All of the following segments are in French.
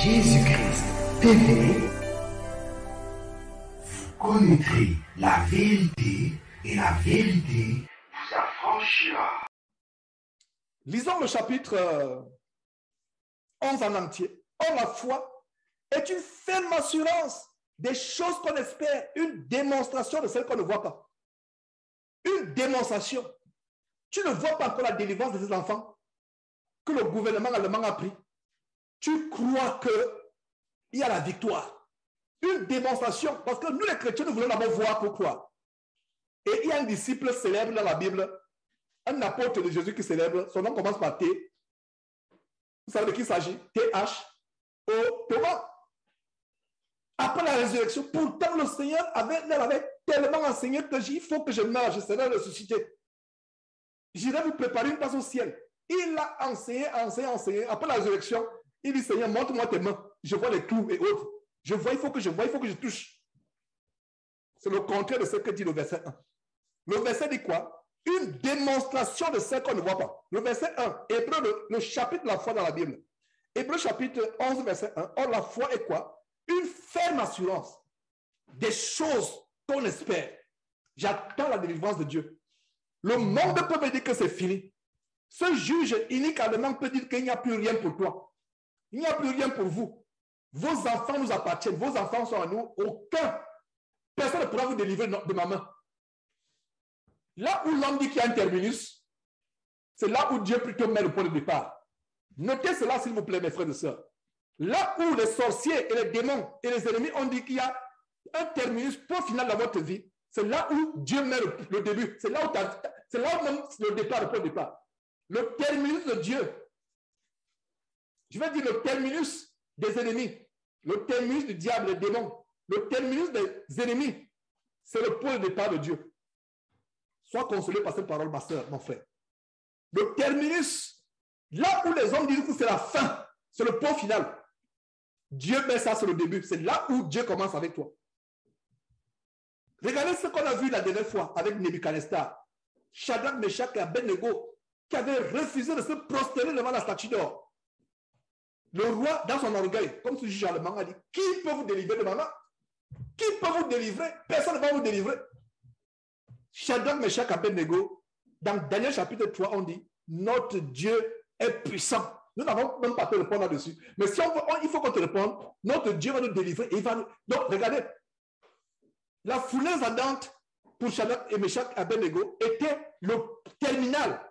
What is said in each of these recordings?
Jésus-Christ TV, vous connaîtrez la vérité et la vérité vous affranchira. Lisons le chapitre 11 en entier. Or, la foi est une ferme assurance des choses qu'on espère, une démonstration de celles qu'on ne voit pas. Une démonstration. Tu ne vois pas encore la délivrance de tes enfants que le gouvernement allemand a pris. Tu crois qu'il y a la victoire. Une démonstration. Parce que nous, les chrétiens, nous voulons d'abord voir pour croire. Et il y a un disciple célèbre dans la Bible, un apôtre de Jésus qui célèbre. Son nom commence par T. Vous savez de qui il s'agit? T-H-O, Thomas. Après la résurrection, pourtant le Seigneur leur avait tellement enseigné que il faut que je meure, je serai ressuscité. J'irai vous préparer une place au ciel. Il a enseigné. Après la résurrection, il dit, Seigneur, montre-moi tes mains. Je vois les clous et autres. Je vois, il faut que je touche. C'est le contraire de ce que dit le verset 1. Le verset dit quoi? Une démonstration de ce qu'on ne voit pas. Le verset 1, Hébreu, le chapitre de la foi dans la Bible. Hébreu chapitre 11, verset 1. Or, la foi est quoi? Une ferme assurance des choses qu'on espère. J'attends la délivrance de Dieu. Le monde peut me dire que c'est fini. Ce juge unique allemand peut dire qu'il n'y a plus rien pour toi. Il n'y a plus rien pour vous. Vos enfants nous appartiennent. Vos enfants sont à nous. Personne ne pourra vous délivrer de ma main. Là où l'homme dit qu'il y a un terminus, c'est là où Dieu plutôt met le point de départ. Notez cela, s'il vous plaît, mes frères et sœurs. Là où les sorciers et les démons et les ennemis ont dit qu'il y a un terminus point final dans votre vie, c'est là où Dieu met le début. C'est là où même le départ, le point de départ. Le terminus de Dieu, je vais dire le terminus des ennemis, le terminus du diable, des démons, le terminus des ennemis, c'est le point de départ de Dieu. Sois consolé par cette parole, ma soeur, mon frère. Le terminus, là où les hommes disent que c'est la fin, c'est le point final. Dieu met ça sur le début. C'est là où Dieu commence avec toi. Regardez ce qu'on a vu la dernière fois avec Nebuchadnezzar. Shadrach, Meshach et Abednego qui avaient refusé de se prosterner devant la statue d'or. Le roi, dans son orgueil, comme ce juge allemand a dit, qui peut vous délivrer de ma main? Qui peut vous délivrer? Personne ne va vous délivrer. Shadrach, Meshach et Abednego, dans Daniel chapitre 3, on dit, notre Dieu est puissant. Nous n'avons même pas te répondre là-dessus. Mais si il faut qu'on te réponde, notre Dieu va nous délivrer. Et il va nous... Donc, regardez. La fournaise ardente pour Shadrach et Meshach et Abednego était le terminal.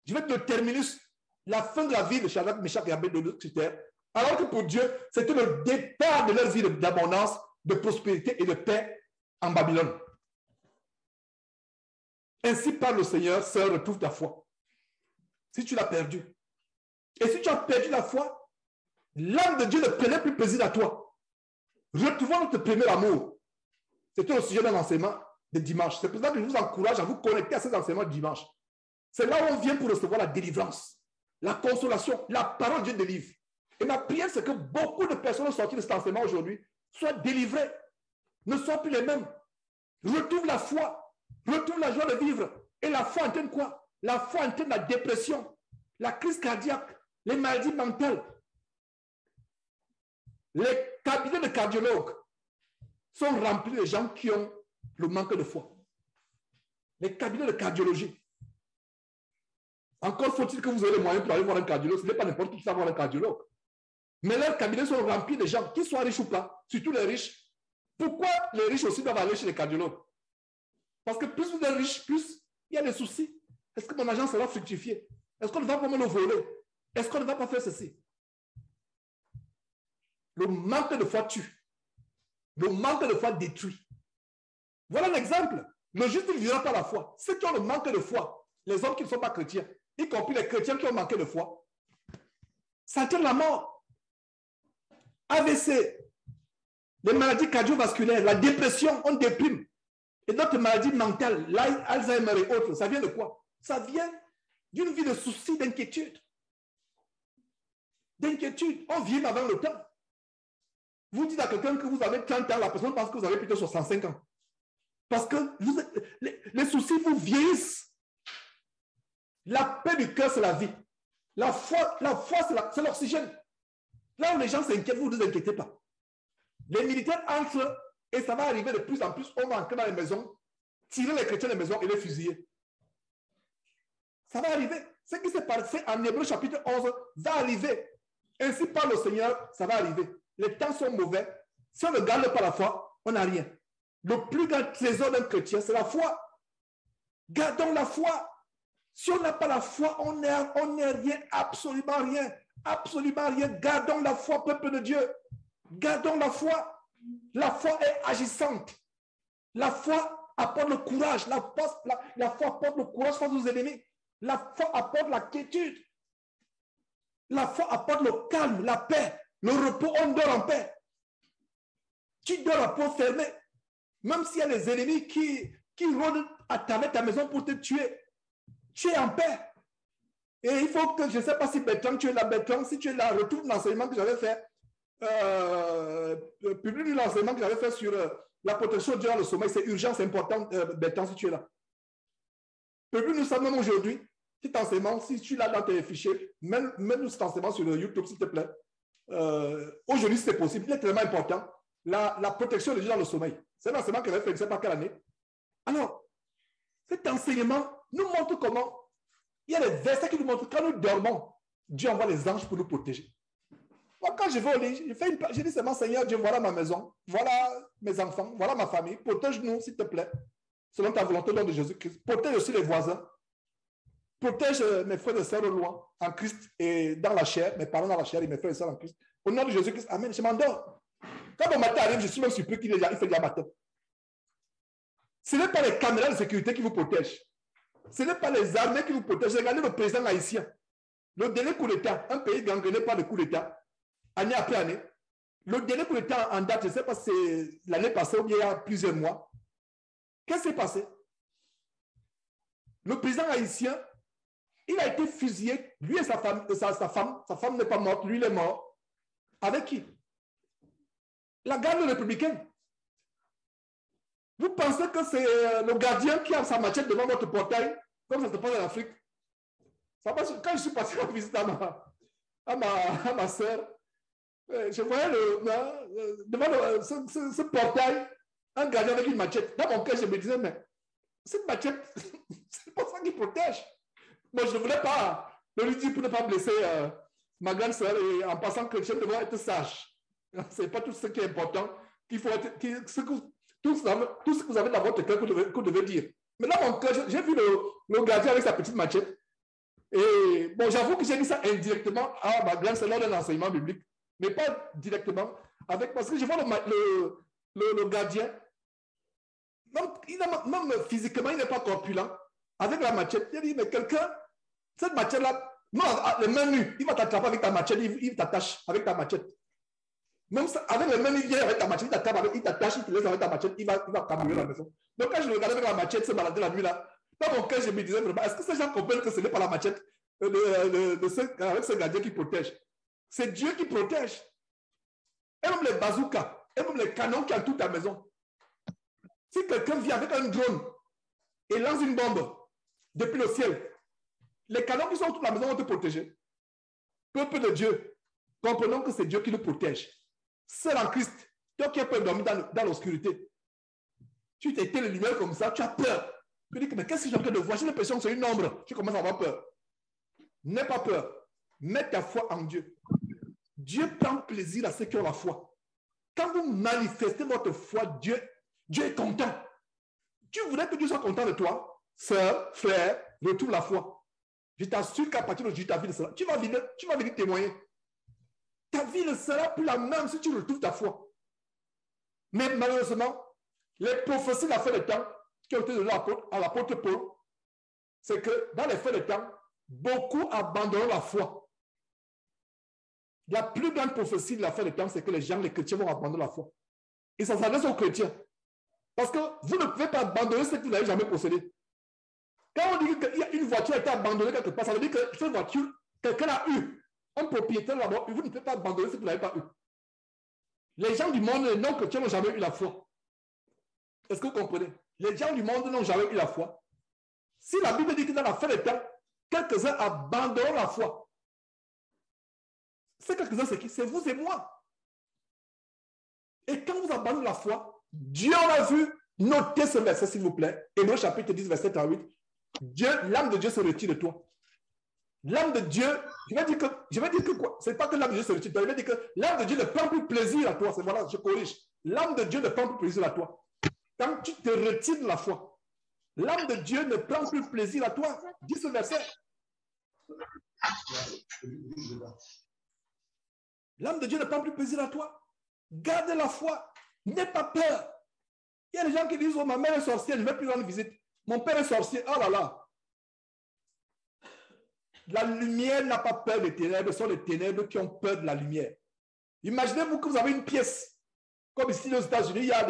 Je vais dire le terminus. La fin de la vie de Shadrach, Meshach et Abednego sur terre. Alors que pour Dieu, c'était le départ de leur vie d'abondance, de prospérité et de paix en Babylone. Ainsi parle le Seigneur, sœur, retrouve ta foi. Si tu l'as perdu. Et si tu as perdu la foi, l'âme de Dieu ne prenait plus plaisir à toi. Retrouvons notre premier amour. C'était au sujet d'un enseignement de dimanche. C'est pour ça que je vous encourage à vous connecter à ces enseignements de dimanche. C'est là où on vient pour recevoir la délivrance, la consolation, la parole de Dieu délivre. Et ma prière, c'est que beaucoup de personnes sorties de cet enseignement aujourd'hui soient délivrées, ne soient plus les mêmes. Retrouve la foi, retrouve la joie de vivre. Et la foi entraîne quoi? La foi entraîne la dépression, la crise cardiaque, les maladies mentales. Les cabinets de cardiologues sont remplis de gens qui ont le manque de foi. Les cabinets de cardiologie. Encore faut-il que vous ayez les moyens pour aller voir un cardiologue. Ce n'est pas n'importe qui va voir un cardiologue. Mais leurs cabinets sont remplis de gens, qu'ils soient riches ou pas, surtout les riches. Pourquoi les riches aussi doivent aller chez les cardiologues? Parce que plus vous êtes riche, plus il y a des soucis. Est-ce que mon argent sera fructifié? Est-ce qu'on ne va pas me le voler? Est-ce qu'on ne va pas faire ceci? Le manque de foi tue. Le manque de foi détruit. Voilà un exemple. Le juste ne vivra pas la foi. Ceux qui ont le manque de foi, les hommes qui ne sont pas chrétiens, y compris les chrétiens qui ont manqué de foi, ça entraîne la mort. AVC, les maladies cardiovasculaires, la dépression, on déprime. Et d'autres maladies mentales, l'Alzheimer et autres, ça vient de quoi? Ça vient d'une vie de soucis, d'inquiétude. D'inquiétude. On vit avant le temps. Vous dites à quelqu'un que vous avez 30 ans, la personne pense que vous avez plutôt 65 ans. Parce que les soucis vous vieillissent. La paix du cœur, c'est la vie. La foi c'est l'oxygène. Là où les gens s'inquiètent, vous ne vous inquiétez pas. Les militaires entrent et ça va arriver de plus en plus. On va entrer dans les maisons, tirer les chrétiens des maisons et les fusiller. Ça va arriver. Ce qui s'est passé en Hébreux chapitre 11 va arriver. Ainsi parle le Seigneur, ça va arriver. Les temps sont mauvais. Si on ne garde pas la foi, on n'a rien. Le plus grand trésor d'un chrétien, c'est la foi. Gardons la foi. Si on n'a pas la foi, on n'est rien, absolument rien. Absolument rien. Gardons la foi, peuple de Dieu. Gardons la foi. La foi est agissante. La foi apporte le courage. La foi apporte le courage face aux ennemis. La foi apporte la quiétude. La foi apporte le calme, la paix, le repos. On dort en paix. Tu dors à peau fermée. Même s'il y a les ennemis qui rôdent à travers ta maison pour te tuer, tu es en paix. Et il faut que, je ne sais pas si Bertrand, tu es là, Bertrand, si tu es là, retrouve l'enseignement que j'avais fait, publie l'enseignement que j'avais fait sur la protection durant le sommeil. C'est urgent, c'est important, Bertrand, si tu es là. Publie-nous ça même aujourd'hui. Cet enseignement, si tu l'as dans tes fichiers, mets-nous cet enseignement sur YouTube, s'il te plaît. Aujourd'hui, si c'est possible, il est tellement important. La protection durant le sommeil. C'est un enseignement que j'avais fait, je ne sais pas quelle année. Alors, cet enseignement nous montre comment il y a des versets qui nous montrent que quand nous dormons, Dieu envoie les anges pour nous protéger. Moi, quand je vais au lit, je dis seulement, Seigneur Dieu, voilà ma maison, voilà mes enfants, voilà ma famille, protège-nous, s'il te plaît, selon ta volonté au nom de Jésus-Christ. Protège aussi les voisins. Protège mes frères et sœurs au loin, en Christ et dans la chair, mes parents dans la chair et mes frères et sœurs en Christ. Au nom de Jésus-Christ, amen, je m'endors. Quand mon matin arrive, je suis même surpris qu'il fait déjà matin. Ce n'est pas les caméras de sécurité qui vous protègent. Ce n'est pas les armées qui vous protègent. Regardez le président haïtien. Le dernier coup d'État, un pays gangréné par le coup d'État, année après année. Le dernier coup d'État en date, je ne sais pas si c'est l'année passée ou bien il y a plusieurs mois. Qu'est-ce qui s'est passé? Le président haïtien, il a été fusillé, lui et sa femme. Sa femme n'est pas morte, lui il est mort. Avec qui? La garde républicaine. Vous pensez que c'est le gardien qui a sa machette devant votre portail, comme ça se passe en Afrique? Quand je suis parti en visite à ma soeur, je voyais devant ce portail un gardien avec une machette. Dans mon cœur, je me disais, mais cette machette, c'est pas ça qui protège. Moi, je ne voulais pas le lui dire pour ne pas blesser ma grande soeur et en passant chrétien, devant être sage. Ce n'est pas tout ce qui est important. Qu'il faut être, tout ce que vous avez dans votre cœur que vous devez dire. Mais là, mon cœur, j'ai vu le gardien avec sa petite machette. Et bon, j'avoue que j'ai dit ça indirectement à ma grande soeur lors d'un enseignement biblique, mais pas directement. Parce que je vois le gardien, même physiquement, il n'est pas corpulent. Avec la machette, il dit, mais quelqu'un, cette machette-là, non, les mains nues, il va t'attraper avec ta machette, il t'attache avec ta machette. Même ça, avec les mains nues, il vient avec ta machette, il t'attache, il te laisse avec ta machette, il va cambrioler la maison. Donc quand je le regardais avec la machette se balader la nuit là, dans mon cœur, je me disais vraiment, est-ce que ces gens comprennent que ce n'est pas la machette avec ce gardien qui protège? C'est Dieu qui protège. Et même les bazookas, et même les canons qui entourent ta maison. Si quelqu'un vient avec un drone et lance une bombe depuis le ciel, les canons qui sont autour de la maison vont te protéger. Peuple de Dieu, comprenons que c'est Dieu qui nous protège. Seul en Christ, toi qui as peur de dormir dans l'obscurité, tu t'éteins les lumières comme ça, tu as peur. Tu dis, mais qu'est-ce que j'ai en train de voir? J'ai l'impression que c'est une ombre. Tu commences à avoir peur. N'aie pas peur. Mets ta foi en Dieu. Dieu prend plaisir à ceux qui ont la foi. Quand vous manifestez votre foi, Dieu est content. Tu voudrais que Dieu soit content de toi? Sœur, frère, retrouve la foi. Je t'assure qu'à partir d'aujourd'hui, ta vie sera. Tu vas venir témoigner. Ta vie ne sera plus la même si tu retrouves ta foi. Mais malheureusement, les prophéties de la fin des temps qui ont été données à l'apôtre Paul, c'est que dans les fins des temps, beaucoup abandonnent la foi. La plus grande prophétie de la fin des temps, c'est que les chrétiens vont abandonner la foi. Et ça s'adresse aux chrétiens. Parce que vous ne pouvez pas abandonner ce que vous n'avez jamais possédé. Quand on dit qu'il y a une voiture qui a été abandonnée quelque part, ça veut dire que cette voiture, quelqu'un a eu. Un propriétaire là-bas, vous ne pouvez pas abandonner ce que vous n'avez pas eu. Les gens du monde non-chrétiens n'ont jamais eu la foi. Est-ce que vous comprenez? Les gens du monde n'ont jamais eu la foi. Si la Bible dit que dans la fin des temps, quelques-uns abandonnent la foi, Ces quelques-uns, c'est qui? C'est vous et moi. Et quand vous abandonnez la foi, Dieu en a vu. Notez ce verset, s'il vous plaît. Hébreux chapitre 10, verset 8. L'âme de Dieu se retire de toi. L'âme de Dieu, je vais dire que quoi? C'est pas que l'âme de Dieu se retire de toi. Je vais dire que l'âme de Dieu ne prend plus plaisir à toi. C'est voilà, je corrige. L'âme de Dieu ne prend plus plaisir à toi. Quand tu te retires de la foi, l'âme de Dieu ne prend plus plaisir à toi. Dis ce verset. L'âme de Dieu ne prend plus plaisir à toi. Garde la foi. N'aie pas peur. Il y a des gens qui disent, oh, ma mère est sorcière, je ne vais plus rendre visite. Mon père est sorcier. Oh là là. La lumière n'a pas peur des ténèbres. Ce sont les ténèbres qui ont peur de la lumière. Imaginez-vous que vous avez une pièce. Comme ici aux États-Unis, il y a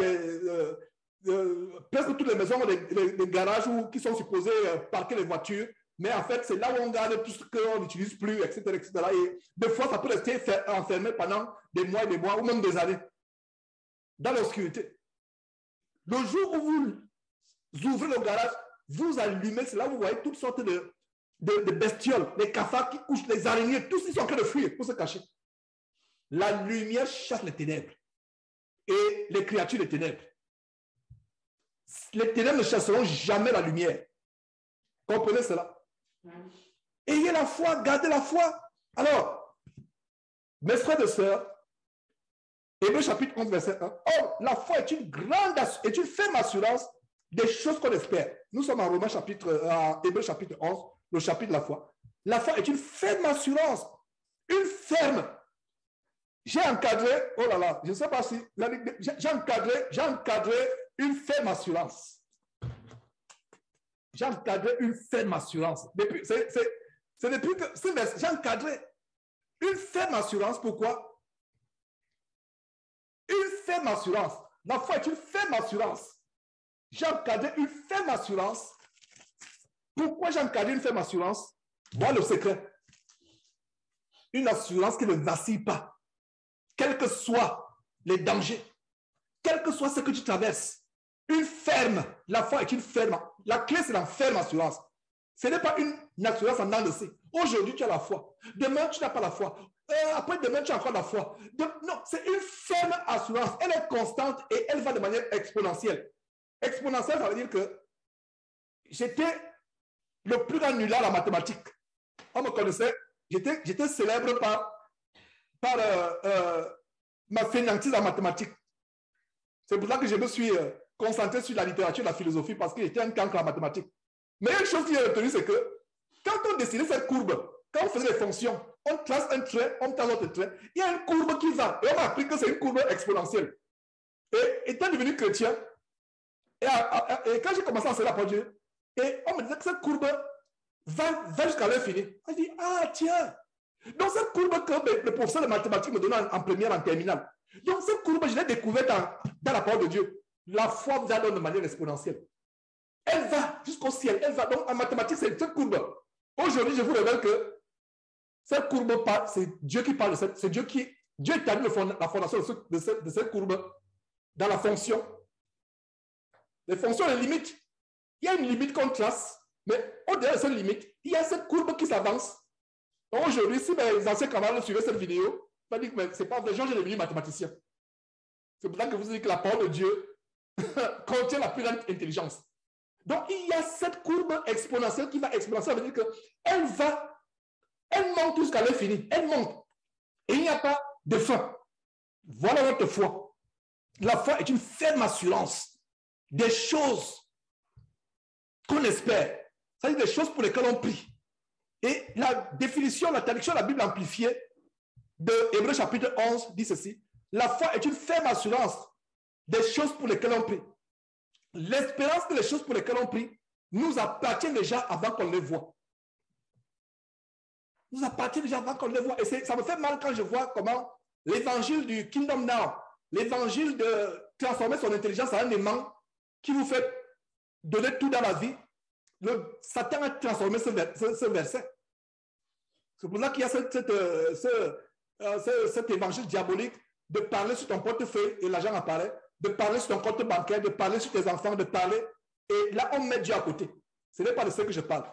presque toutes les maisons, des garages qui sont supposés parquer les voitures. Mais en fait, c'est là où on garde tout ce qu'on n'utilise plus, etc., etc. Et des fois, ça peut rester enfermé pendant des mois et des mois, ou même des années, dans l'obscurité. Le jour où vous ouvrez le garage, vous allumez, c'est là où vous voyez toutes sortes de bestioles, les cafards qui couchent, les araignées, tous ils sont en train de fuir pour se cacher. La lumière chasse les ténèbres et les créatures des ténèbres. Les ténèbres ne chasseront jamais la lumière. Comprenez cela? Ayez la foi, gardez la foi. Alors, mes frères et sœurs, Hébreux chapitre 11, verset 1. Or, la foi est une ferme assurance des choses qu'on espère. Nous sommes en Hébreux chapitre 11, le chapitre de la foi. La foi est une ferme assurance. Une ferme. J'ai encadré, oh là là, je ne sais pas si, j'ai encadré une ferme assurance. J'ai encadré une ferme assurance. C'est depuis que j'ai encadré une ferme assurance. Pourquoi? Une ferme assurance. La foi est une ferme assurance. J'ai encadré une ferme assurance. Pourquoi j'ai encadré une ferme assurance? Voilà le secret. Une assurance qui ne vacille pas. Quels que soient les dangers, quel que soit ce que tu traverses. Une ferme. La foi est une ferme. La clé, c'est la ferme assurance. Ce n'est pas une assurance en enlacé. Aujourd'hui, tu as la foi. Demain, tu n'as pas la foi. Après demain, tu as encore la foi. Non, c'est une ferme assurance. Elle est constante et elle va de manière exponentielle. Exponentielle, ça veut dire que j'étais le plus grand nulard en mathématiques. On me connaissait. J'étais célèbre par ma fainéantise en mathématiques. C'est pour ça que je me suis concentré sur la littérature et la philosophie parce que j'étais un cancre en mathématiques. Mais une chose qui est retenue, c'est que quand on dessinait cette courbe, quand on faisait des fonctions, on trace un trait, on trace l'autre trait, il y a une courbe qui va. Et on m'a appris que c'est une courbe exponentielle. Et étant devenu chrétien, et quand j'ai commencé à enseigner la parole de Dieu, et on me disait que cette courbe va jusqu'à l'infini. On dit, ah tiens, donc cette courbe que le professeur de mathématiques me donnait en première, en terminale. Donc cette courbe, je l'ai découverte dans la parole de Dieu. La foi vous donne de manière exponentielle. Elle va jusqu'au ciel. Elle va. Donc en mathématiques, c'est cette courbe. Aujourd'hui, je vous révèle que cette courbe, c'est Dieu qui parle de cette. C'est Dieu établit la fondation de cette courbe dans la fonction. Les fonctions, les limites. Il y a une limite qu'on trace, mais au-delà de cette limite, il y a cette courbe qui s'avance. Aujourd'hui, si mes anciens camarades suivaient cette vidéo, ils vont dire que c'est pas vrai, Jean, j'ai devenu mathématicien. C'est pour ça que vous dites que la parole de Dieu contient la plus grande intelligence. Donc, il y a cette courbe exponentielle qui va exponentielle. Ça veut dire qu'elle monte jusqu'à l'infini. Elle monte. Et il n'y a pas de fin. Voilà notre foi. La foi est une ferme assurance des choses qu'on espère. C'est-à-dire des choses pour lesquelles on prie. Et la définition, la traduction de la Bible amplifiée de Hébreux chapitre 11 dit ceci. La foi est une ferme assurance des choses pour lesquelles on prie. L'espérance que les choses pour lesquelles on prie nous appartient déjà avant qu'on les voit. Nous appartient déjà avant qu'on les voit. Et ça me fait mal quand je vois comment l'évangile du Kingdom Now, l'évangile de transformer son intelligence en un aimant qui vous fait donner tout dans la vie. Satan a transformé ce verset. C'est pour ça qu'il y a cet évangile diabolique de parler sur ton portefeuille et l'argent apparaît, de parler sur ton compte bancaire, de parler sur tes enfants, de parler. Et là, on met Dieu à côté. Ce n'est pas de ce que je parle.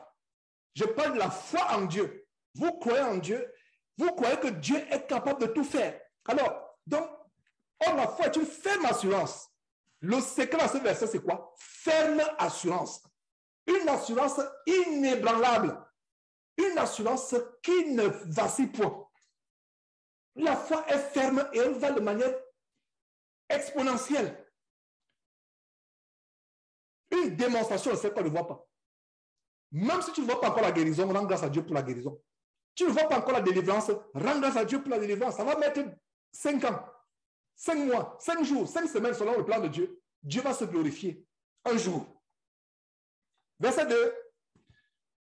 Je parle de la foi en Dieu. Vous croyez en Dieu. Vous croyez que Dieu est capable de tout faire. Alors, donc, la foi est une ferme assurance. Le secret dans ce verset, c'est quoi? Ferme assurance. Une assurance inébranlable. Une assurance qui ne vacille point. La foi est ferme et elle va de manière exponentielle. Une démonstration, c'est qu'on ne voit pas. Même si tu ne vois pas encore la guérison, rends grâce à Dieu pour la guérison. Tu ne vois pas encore la délivrance, rends grâce à Dieu pour la délivrance. Ça va mettre 5 ans, 5 mois, 5 jours, 5 semaines selon le plan de Dieu. Dieu va se glorifier un jour. Verset 2.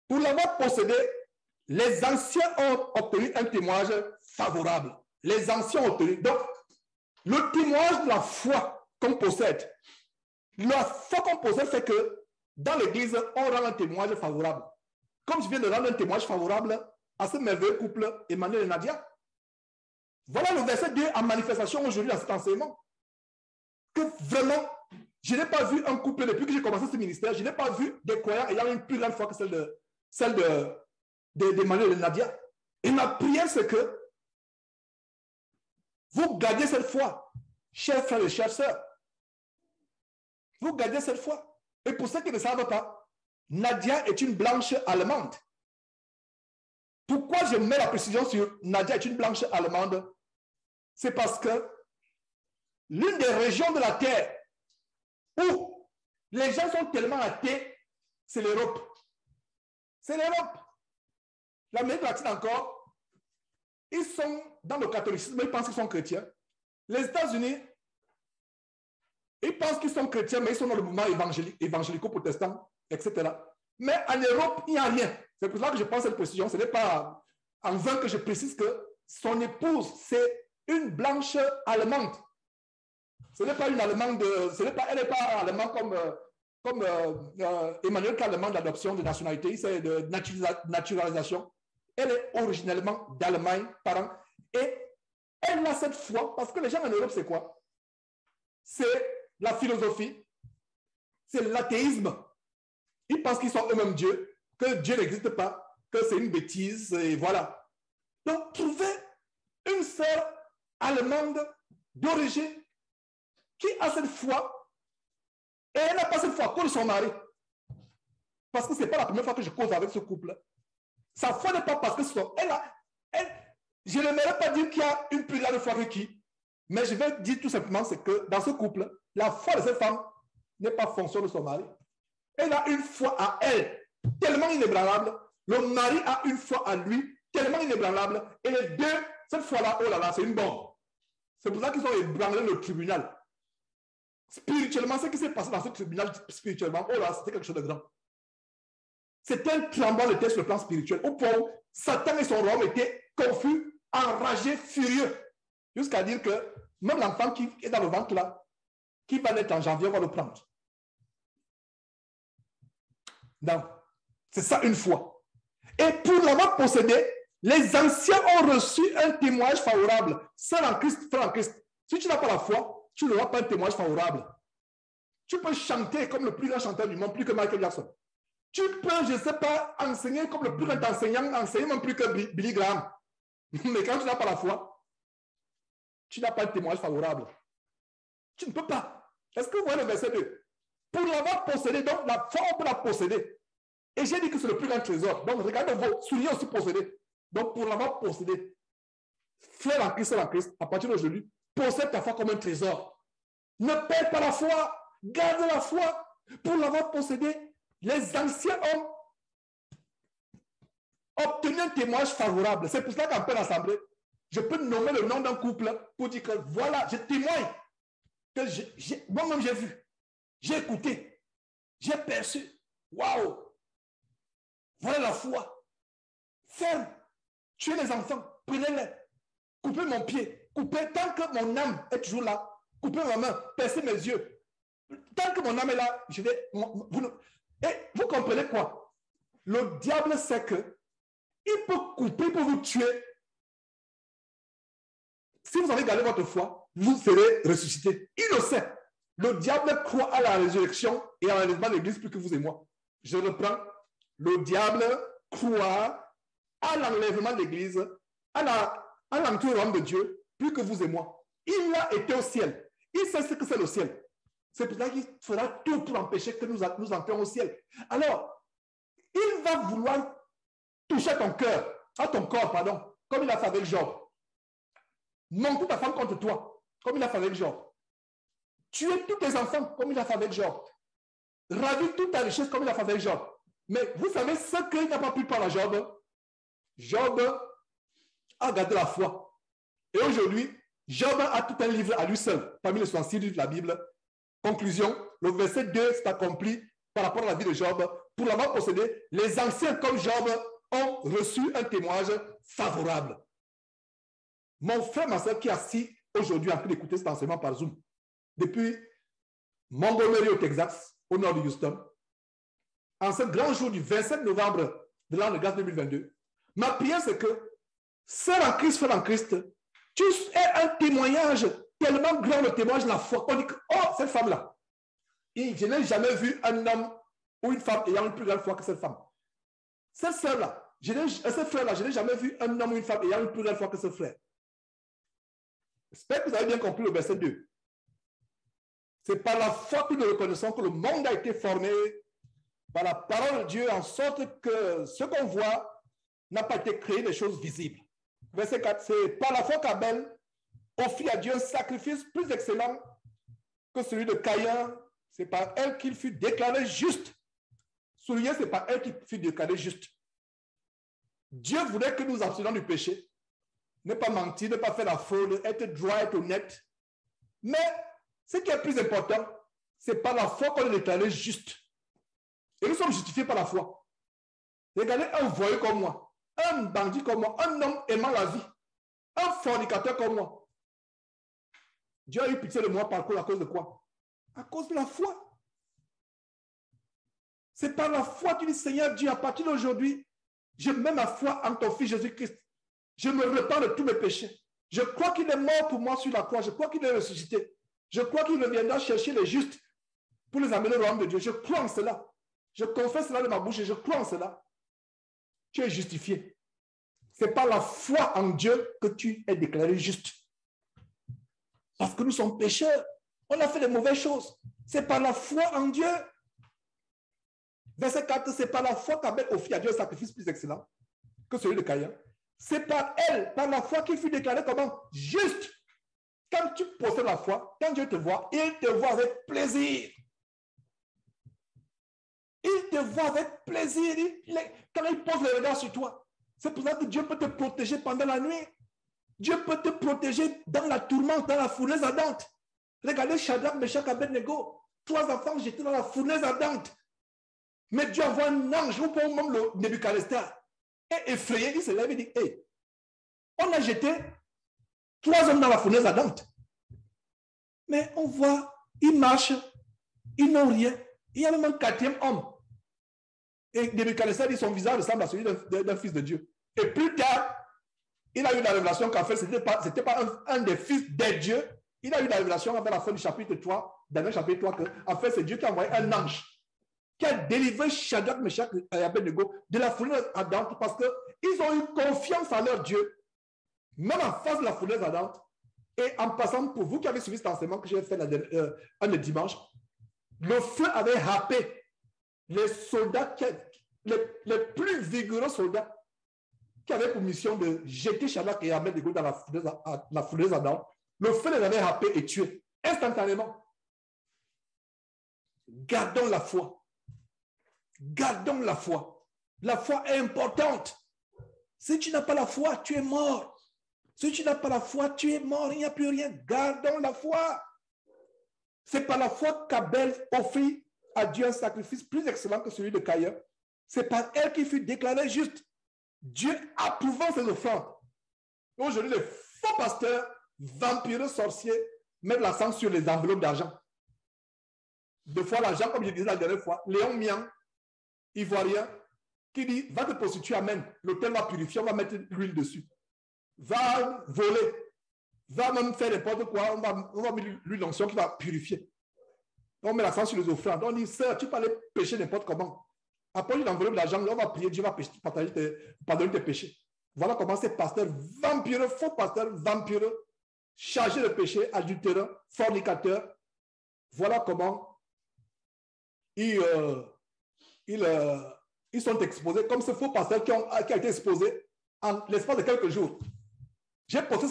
Pour l'avoir possédé, les anciens ont obtenu un témoignage favorable. Les anciens ont obtenu. Donc, le témoignage de la foi qu'on possède, la foi qu'on possède fait que dans l'église, on rend un témoignage favorable. Comme je viens de rendre un témoignage favorable à ce merveilleux couple Emmanuel et Nadia. Voilà le verset 2 en manifestation aujourd'hui dans cet enseignement. Que vraiment, je n'ai pas vu un couple depuis que j'ai commencé ce ministère, je n'ai pas vu des croyants ayant une plus grande foi que celle d'Emmanuel et Nadia. Et ma prière, c'est que vous gardez cette foi, chers frères et chères sœurs. Vous gardez cette foi. Et pour ceux qui ne savent pas, Nadia est une blanche allemande. Pourquoi je mets la précision sur Nadia est une blanche allemande? C'est parce que l'une des régions de la terre où les gens sont tellement athées, c'est l'Europe. C'est l'Europe. L'Amérique latine encore, ils sont dans le catholicisme, ils pensent qu'ils sont chrétiens. Les États-Unis, ils pensent qu'ils sont chrétiens, mais ils sont dans le mouvement évangélico-protestant, etc. Mais en Europe, il n'y a rien. C'est pour ça que je pense cette précision. Ce n'est pas en vain que je précise que son épouse, c'est une blanche allemande. Ce n'est pas une allemande, elle n'est pas allemande comme Emmanuel qui a demandé l'adoption de nationalité, c'est de naturalisation. Elle est originellement d'Allemagne, parents. Et elle a cette foi, parce que les gens en Europe, c'est quoi? C'est la philosophie, c'est l'athéisme. Ils pensent qu'ils sont eux-mêmes Dieu, que Dieu n'existe pas, que c'est une bêtise, et voilà. Donc, trouvez une sœur allemande d'origine qui a cette foi, et elle n'a pas cette foi pour son mari. Parce que ce n'est pas la première fois que je cause avec ce couple. Sa foi n'est pas parce que je n'aimerais pas dire qu'il y a une plus grande foi que qui, mais je vais dire tout simplement, c'est que dans ce couple, la foi de cette femme n'est pas fonction de son mari. Elle a une foi à elle, tellement inébranlable. Le mari a une foi à lui, tellement inébranlable. Et les deux, cette foi-là, oh là là, c'est une bombe. C'est pour ça qu'ils ont ébranlé le tribunal. Spirituellement, ce qui s'est passé dans ce tribunal, spirituellement, oh là, c'était quelque chose de grand. C'était un tremblement de terre sur le plan spirituel. Au point où Satan et son royaume étaient confus, enragés, furieux. Jusqu'à dire que même l'enfant qui est dans le ventre là, qui va naître en janvier, on va le prendre. Non. C'est ça une foi. Et pour l'avoir possédé, les anciens ont reçu un témoignage favorable. Seul en Christ, frère en Christ. Si tu n'as pas la foi, tu n'auras pas un témoignage favorable. Tu peux chanter comme le plus grand chanteur du monde, plus que Michael Jackson. Tu peux, je ne sais pas, enseigner comme le plus grand enseignant, enseigner même plus que Billy Graham. Mais quand tu n'as pas la foi, tu n'as pas un témoignage favorable. Tu ne peux pas. Est-ce que vous voyez le verset 2? Pour l'avoir possédé, donc la foi, on peut la posséder. Et j'ai dit que c'est le plus grand trésor. Donc regardez vos souliers aussi possédés. Donc pour l'avoir possédé, frère en Christ, à partir d'aujourd'hui, possède ta foi comme un trésor. Ne perds pas la foi. Garde la foi. Pour l'avoir possédé, les anciens ont obtenu un témoignage favorable. C'est pour ça qu'en pleine assemblée, je peux nommer le nom d'un couple pour dire que voilà, je témoigne que moi-même j'ai vu, j'ai écouté, j'ai perçu. Waouh! Voilà la foi. Ferme. Tuez les enfants, prenez-les. Coupez mon pied. Coupez tant que mon âme est toujours là. Coupez ma main, percez mes yeux. Tant que mon âme est là, je vais... Et vous comprenez quoi? Le diable sait que il peut couper pour vous tuer. Si vous avez gardé votre foi, vous serez ressuscité. Il le sait. Le diable croit à la résurrection et à l'enlèvement de l'Église plus que vous et moi. Je reprends. Le diable croit à l'enlèvement de l'Église à l'entrée au royaume de Dieu, plus que vous et moi. Il a été au ciel. Il sait ce que c'est le ciel. C'est pour ça qu'il fera tout pour empêcher que nous entrions au ciel. Alors, il va vouloir toucher ton cœur, à ton corps, pardon, comme il a fait avec Job. Monter ta femme contre toi, comme il a fait avec Job. Tuer tous tes enfants, comme il a fait avec Job. Ravir toute ta richesse, comme il a fait avec Job. Mais vous savez ce qu'il n'a pas pu par à Job? Job a gardé la foi. Et aujourd'hui, Job a tout un livre à lui seul, parmi les 66 livres de la Bible. Conclusion, le verset 2 s'est accompli par rapport à la vie de Job. Pour l'avoir possédé, les anciens comme Job ont reçu un témoignage favorable. Mon frère, ma soeur qui est assis aujourd'hui en train d'écouter cet enseignement par Zoom, depuis Montgomery au Texas, au nord de Houston, en ce grand jour du 27 novembre de l'an de grâce 2022, ma prière c'est que, sœur en Christ, frère en Christ, tu es un témoignage tellement grand, le témoignage de la foi. On dit que, oh, cette femme-là, je n'ai jamais vu un homme ou une femme ayant une plus grande foi que cette femme. Cette sœur-là, ce frère-là, je n'ai jamais vu un homme ou une femme ayant une plus grande foi que ce frère. J'espère que vous avez bien compris le verset 2. C'est par la foi que nous reconnaissons que le monde a été formé par la parole de Dieu en sorte que ce qu'on voit n'a pas été créé des choses visibles. Verset 4, c'est par la foi qu'Abel offrit à Dieu un sacrifice plus excellent que celui de Caïn. C'est par elle qu'il fut déclaré juste. Souligné, c'est par elle qu'il fut déclaré juste. Dieu voulait que nous abstenions du péché. Ne pas mentir, ne pas faire la fraude, être droit, être honnête. Mais ce qui est plus important, c'est par la foi qu'on est déclaré juste. Et nous sommes justifiés par la foi. Regardez un voyou comme moi, un bandit comme moi, un homme aimant la vie, un fornicateur comme moi. Dieu a eu pitié de moi par à cause de quoi? À cause de la foi. C'est par la foi que tu dis, Seigneur Dieu, à partir d'aujourd'hui, je mets ma foi en ton Fils Jésus-Christ. Je me repens de tous mes péchés. Je crois qu'il est mort pour moi sur la croix. Je crois qu'il est ressuscité. Je crois qu'il reviendra chercher les justes pour les amener au royaume de Dieu. Je crois en cela. Je confesse cela de ma bouche et je crois en cela. Tu es justifié. C'est par la foi en Dieu que tu es déclaré juste. Parce que nous sommes pécheurs. On a fait les mauvaises choses. C'est par la foi en Dieu. Verset 4, c'est par la foi qu'Abel offrit à Dieu un sacrifice plus excellent que celui de Caïn. C'est par elle, par la foi qu'il fut déclaré comment? Juste. Quand tu possèdes la foi, quand Dieu te voit, il te voit avec plaisir. Il te voit avec plaisir. Quand il pose le regard sur toi, c'est pour ça que Dieu peut te protéger pendant la nuit. Dieu peut te protéger dans la tourmente, dans la fournaise ardente. Regardez Shadrach, Meshach, Abednego. 3 enfants jetés dans la fournaise ardente. Mais Dieu envoie un ange, ou pour même le Nebuchadnezzar. Et effrayé, il se lève et dit, hey, on a jeté 3 hommes dans la fournaise ardente. Mais on voit, ils marchent, ils n'ont rien. Il y a même un 4e homme. Et Nebuchadnezzar dit, son visage ressemble à celui d'un fils de Dieu. Et plus tard, il a eu la révélation qu'en fait, ce n'était pas un des fils des dieux. Il a eu la révélation à la fin du chapitre 3, dans le chapitre 3, que en fait, c'est Dieu qui a envoyé un ange qui a délivré Shadrach, Meshach et Abednego de la fournaise ardente parce qu'ils ont eu confiance en leur Dieu, même en face de la fournaise ardente. Et en passant, pour vous qui avez suivi cet enseignement que j'ai fait un dimanche, le feu avait happé les soldats, les plus vigoureux soldats qui avaient pour mission de jeter Shadrach et Abednego dans la fournaise ardente. Le feu les avait happés et tués instantanément. Gardons la foi. Gardons la foi. La foi est importante. Si tu n'as pas la foi, tu es mort. Si tu n'as pas la foi, tu es mort. Il n'y a plus rien. Gardons la foi. C'est par la foi qu'Abel offrit à Dieu un sacrifice plus excellent que celui de Caïn. C'est par elle qu'il fut déclaré juste. Dieu approuvant ses offrandes. Aujourd'hui, les faux pasteurs, vampireux, sorciers, mettent l'accent sur les enveloppes d'argent. Deux fois l'argent, comme je disais la dernière fois, Léon Mian, Ivoirien, qui dit, va te prostituer, amen. L'autel va purifier, on va mettre l'huile dessus. Va voler. Va même faire n'importe quoi, on va mettre l'huile d'onction qui va purifier. On met l'accent sur les offrandes. On dit, sœur, tu peux aller pécher n'importe comment. Après une enveloppe d'argent, on va prier, Dieu va pardonner tes péchés. Voilà comment ces pasteurs vampireux, faux pasteurs vampireux, chargés de péché, adultérants, fornicateurs, voilà comment ils sont exposés, comme ce faux pasteur qui a été exposé en l'espace de quelques jours. J'ai posté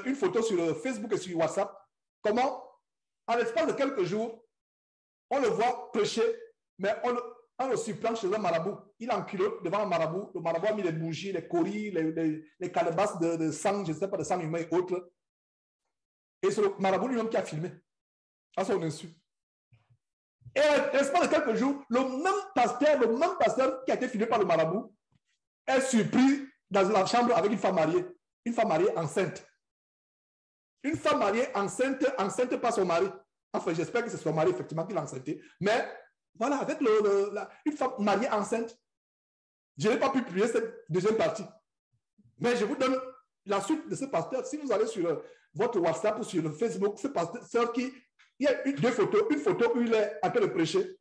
une photo sur Facebook et sur WhatsApp, comment en l'espace de quelques jours, on le voit prêcher, mais on le surplante chez un marabout. Il est en culotte devant un marabout. Le marabout a mis les bougies, les coris, les calebasses de sang, je ne sais pas, de sang humain et autres. Et c'est le marabout lui-même qui a filmé à son insu. Et à l'espace de quelques jours, le même pasteur qui a été filmé par le marabout est surpris dans la chambre avec une femme mariée enceinte. Une femme mariée enceinte par son mari. Enfin, j'espère que c'est son mari, effectivement, qui l'a enceinté. Mais voilà, avec une femme mariée enceinte, je n'ai pas pu publier cette deuxième partie. Mais je vous donne la suite de ce pasteur. Si vous allez sur votre WhatsApp ou sur le Facebook, ce pasteur il y a deux photos. Une photo où il est en train de prêcher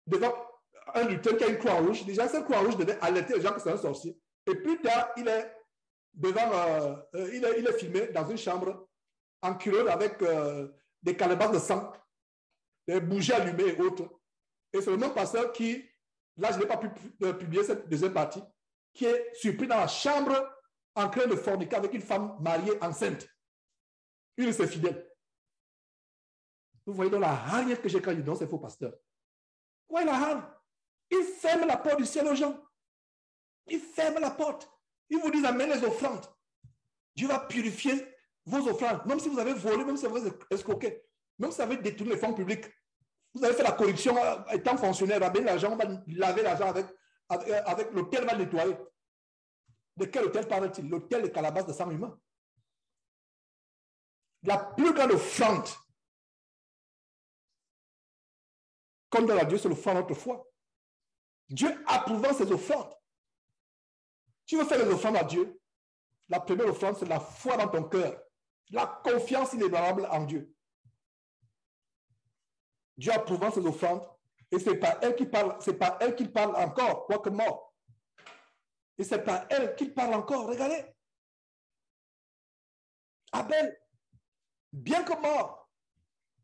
devant un lutteur qui a une croix rouge. Déjà, cette croix rouge devait alerter les gens que c'est un sorcier. Et plus tard, il est devant, il est filmé dans une chambre en culotte avec des calebasses de sang, des bougies allumées et autres. Et c'est le même pasteur qui, là je n'ai pas pu publier cette deuxième partie, qui est surpris dans la chambre en train de forniquer avec une femme mariée enceinte. Une de ses fidèles. Vous voyez donc la hargne que j'ai quand il donne ces faux pasteurs. Ouais, la hargne. Il ferme la porte du ciel aux gens. Il ferme la porte. Il vous dit amenez les offrandes. Dieu va purifier vos offrandes. Même si vous avez volé, même si vous avez escroqué, même si vous avez détourné les fonds publics, vous avez fait la corruption étant fonctionnaire, ramener l'argent, on va laver l'argent avec l'hôtel va nettoyer. De quel hôtel parle-t-il? L'hôtel de calebasse de sang humain. La plus grande offrande qu'on donne à Dieu, c'est l'offrande de notre foi. Dieu approuvant ses offrandes. Tu veux faire les offrandes à Dieu? La première offrande, c'est la foi dans ton cœur. La confiance inébranlable en Dieu. Dieu approuvant ses offrandes, et c'est par elle qu'il parle, c'est par elle qu'il parle encore, quoique mort. Et c'est par elle qu'il parle encore. Regardez. Abel, bien que mort,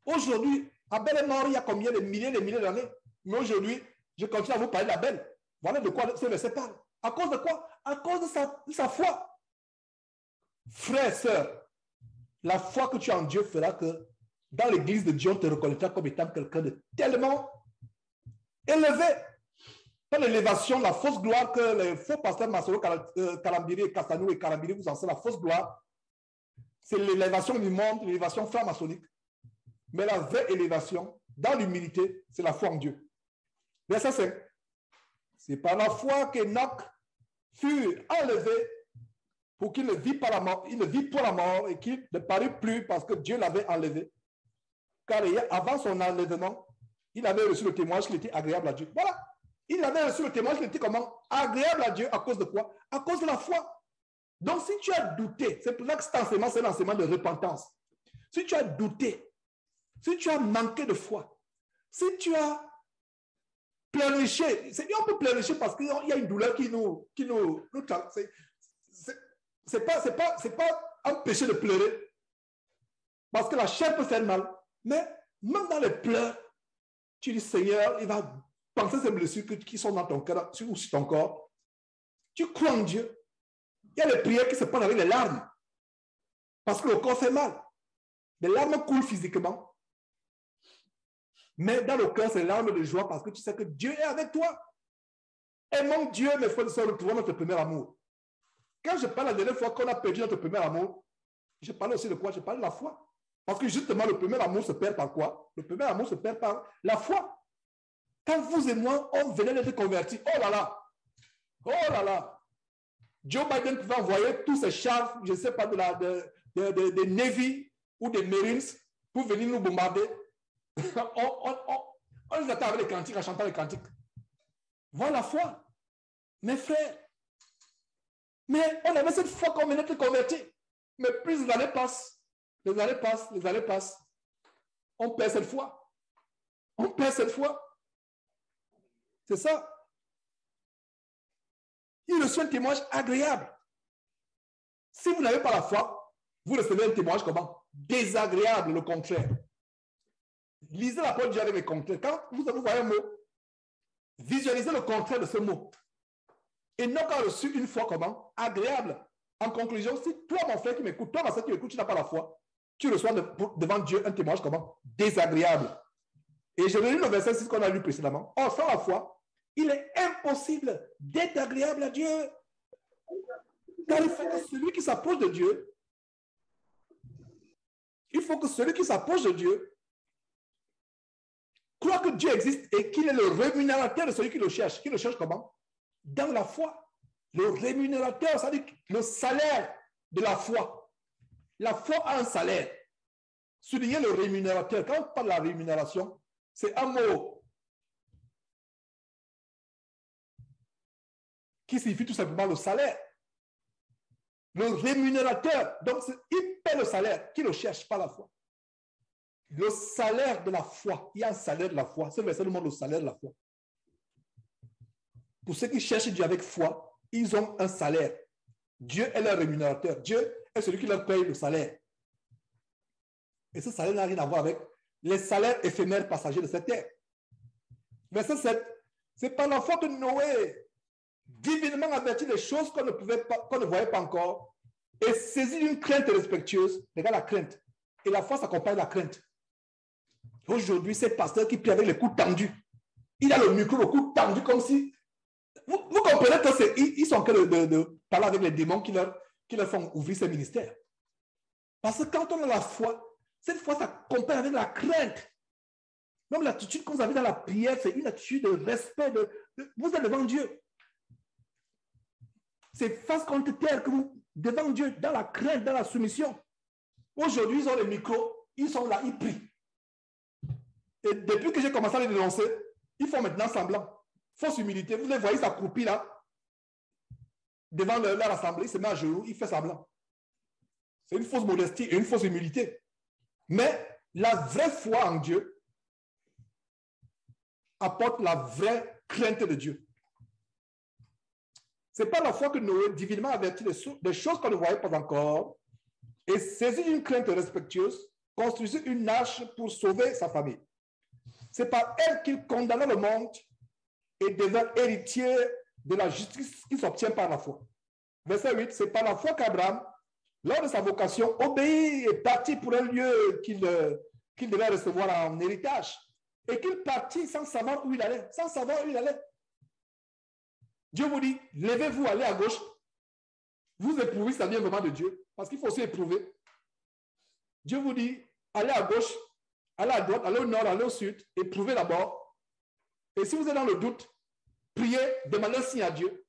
aujourd'hui, Abel est mort il y a combien de milliers d'années. Mais aujourd'hui, je continue à vous parler d'Abel. Voilà de quoi ce verset parle. À cause de quoi? À cause de sa foi. Frère, sœur, la foi que tu as en Dieu fera que dans l'église de Dieu, on te reconnaîtra comme étant quelqu'un de tellement élevé. Pas l'élévation, la fausse gloire que les faux pasteurs Masoro, Kalambiri, Kastanou et Kalambiri vous enseignent, la fausse gloire, c'est l'élévation du monde, l'élévation franc-maçonnique. Mais la vraie élévation, dans l'humilité, c'est la foi en Dieu. Verset 5. C'est par la foi qu'Enoch fut enlevé pour qu'il ne vit pas la mort, il ne vit pas la mort et qu'il ne parut plus parce que Dieu l'avait enlevé. Car avant son enlèvement, il avait reçu le témoignage qu'il était agréable à Dieu. Voilà. Il avait reçu le témoignage qu'il était comment? Agréable à Dieu à cause de quoi? À cause de la foi. Donc si tu as douté, c'est pour ça que cet enseignement, c'est l'enseignement de repentance. Si tu as douté, si tu as manqué de foi, si tu as pleurniché, on peut pleurnicher parce qu'il y a une douleur qui nous c'est pas un péché de pleurer parce que la chair peut faire mal, mais même dans les pleurs, tu dis Seigneur, il va penser ces blessures qui sont dans ton cœur ou sur ton corps. Tu crois en Dieu. Il y a les prières qui se prennent avec les larmes parce que le corps fait mal. Les larmes coulent physiquement. Mais dans le cœur, c'est larmes de joie parce que tu sais que Dieu est avec toi. Aimons Dieu, mes frères et sœurs, retrouvons notre premier amour. Quand je parle la dernière fois qu'on a perdu notre premier amour, je parle aussi de quoi? Je parle de la foi. Parce que justement, le premier amour se perd par quoi? Le premier amour se perd par la foi. Quand vous et moi, on venait d'être convertis, oh là là, oh là là, Joe Biden pouvait envoyer tous ses chars, je ne sais pas, des Navy ou des Marines pour venir nous bombarder. On les attend avec les cantiques, en chantant les cantiques. Voilà la foi. Mes frères. Mais on avait cette foi qu'on venait de convertir. Mais plus les années passent, les années passent, on perd cette foi. On perd cette foi. C'est ça. Il reçoit un témoignage agréable. Si vous n'avez pas la foi, vous recevez un témoignage comment? Désagréable, le contraire. Lisez la parole de Dieu avec les contraires. Quand vous voyez un mot, visualisez le contraire de ce mot. Et non qu'à reçu une foi comment? Agréable. En conclusion, si toi, mon frère qui m'écoute, toi, ma soeur qui m'écoute, tu n'as pas la foi, tu reçois devant Dieu un témoignage comment? Désagréable. Et je vais lire le verset 6 qu'on a lu précédemment. Or, sans la foi, il est impossible d'être agréable à Dieu. Car il faut que celui qui s'approche de Dieu, croit que Dieu existe et qu'il est le rémunérateur de celui qui le cherche. Qui le cherche comment? Dans la foi. Le rémunérateur, c'est-à-dire le salaire de la foi. La foi a un salaire. Soulignez le rémunérateur. Quand on parle de la rémunération, c'est un mot qui signifie tout simplement le salaire. Le rémunérateur, donc il paie le salaire, qui le cherche par la foi. Le salaire de la foi, il y a un salaire de la foi. Ce verset nous montre le salaire de la foi. Pour ceux qui cherchent Dieu avec foi, ils ont un salaire. Dieu est leur rémunérateur. Dieu est celui qui leur paye le salaire. Et ce salaire n'a rien à voir avec les salaires éphémères passagers de cette terre. Verset 7. C'est par la foi que Noé, divinement averti des choses qu'on ne voyait pas encore, et saisi d'une crainte respectueuse. Regarde la crainte. Et la foi s'accompagne de la crainte. Aujourd'hui, ces pasteurs qui prient avec les coups tendus, il a le micro, le cou tendu, comme si... Vous comprenez qu'ils sont en train de parler avec les démons qui leur font ouvrir ces ministères. Parce que quand on a la foi, cette foi s'accompagne avec la crainte. Même l'attitude que vous avez dans la prière, c'est une attitude de respect. Vous êtes devant Dieu. C'est face contre terre que vous, devant Dieu, dans la crainte, dans la soumission. Aujourd'hui, ils ont les micros, ils sont là, ils prient. Et depuis que j'ai commencé à les dénoncer, ils font maintenant semblant. Fausse humilité. Vous les voyez s'accroupir là, devant leur assemblée, il se met à genoux, il fait semblant. C'est une fausse modestie et une fausse humilité. Mais la vraie foi en Dieu apporte la vraie crainte de Dieu. C'est pas la foi que Noé, divinement averti des choses qu'on ne voyait pas encore, et saisi d'une crainte respectueuse, construisit une arche pour sauver sa famille. C'est par elle qu'il condamna le monde et devint héritier de la justice qui s'obtient par la foi. Verset 8, c'est par la foi qu'Abraham, lors de sa vocation, obéit et partit pour un lieu qu'il devait recevoir en héritage. Et qu'il partit sans savoir où il allait. Sans savoir où il allait. Dieu vous dit, levez-vous, allez à gauche. Vous éprouvez, ça vient vraiment de Dieu. Parce qu'il faut aussi éprouver. Dieu vous dit, allez à gauche, allez à droite, allez au nord, allez au sud. Éprouvez d'abord. Et si vous êtes dans le doute, priez, demandez un signe à Dieu.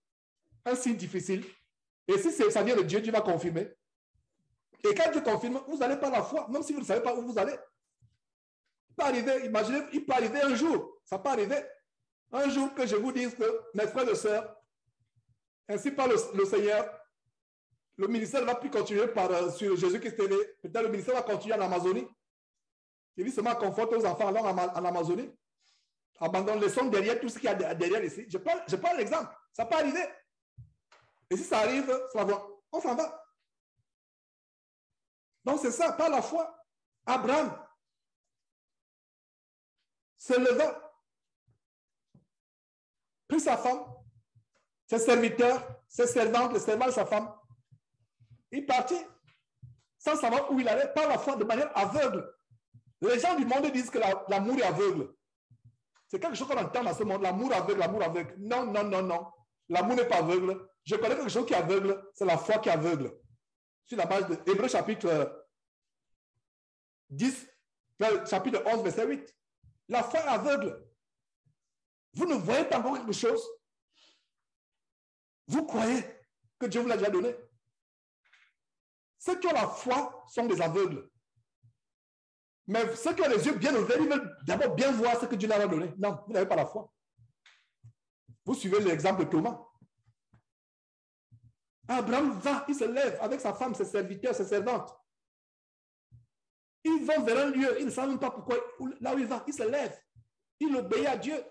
Un signe difficile. Et si ça vient de Dieu, Dieu va confirmer. Et quand Dieu confirme, vous n'allez pas la foi, même si vous ne savez pas où vous allez. Il peut arriver, imaginez, il peut arriver un jour, ça peut arriver, un jour que je vous dise que mes frères et sœurs, ainsi par le Seigneur, le ministère ne va plus continuer sur Jésus-Christ TV. Peut-être le ministère va continuer en Amazonie. Il dit seulement conforte aux enfants en Amazonie. Abandonne, laissons derrière tout ce qu'il y a derrière ici. Je prends l'exemple. Ça peut arriver. Et si ça arrive, on s'en va. Donc c'est ça, par la foi. Abraham se leva, prit sa femme, ses serviteurs, ses servantes, les servants de sa femme. Il partit sans savoir où il allait, par la foi, de manière aveugle. Les gens du monde disent que l'amour est aveugle. C'est quelque chose qu'on entend dans ce monde, l'amour aveugle, l'amour aveugle. Non, non, non, non. L'amour n'est pas aveugle. Je connais quelque chose qui est aveugle, c'est la foi qui est aveugle. Sur la base de Hébreux chapitre 10, chapitre 11, verset 8. La foi est aveugle. Vous ne voyez pas encore quelque chose. Vous croyez que Dieu vous l'a déjà donné. Ceux qui ont la foi sont des aveugles. Mais ceux qui ont les yeux bien ouverts, ils veulent d'abord bien voir ce que Dieu leur a donné. Non, vous n'avez pas la foi. Vous suivez l'exemple de Thomas. Abraham va, il se lève avec sa femme, ses serviteurs, ses servantes. Ils vont vers un lieu, ils ne savent même pas pourquoi, là où il va, il se lève. Il obéit à Dieu.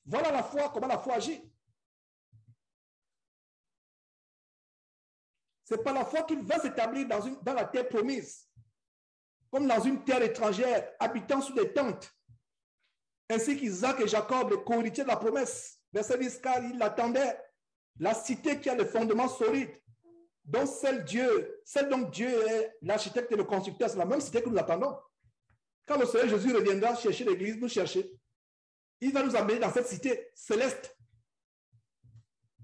Voilà la foi, comment la foi agit. C'est par la foi qu'il va s'établir dans la terre promise, comme dans une terre étrangère, habitant sous des tentes. Ainsi qu'Isaac et Jacob, les co-héritiers de la promesse. Verset 10, car il attendait la cité qui a le fondement solide, dont celle dont Dieu est l'architecte et le constructeur. C'est la même cité que nous attendons. Quand le Seigneur Jésus reviendra chercher l'église, nous chercher, il va nous amener dans cette cité céleste.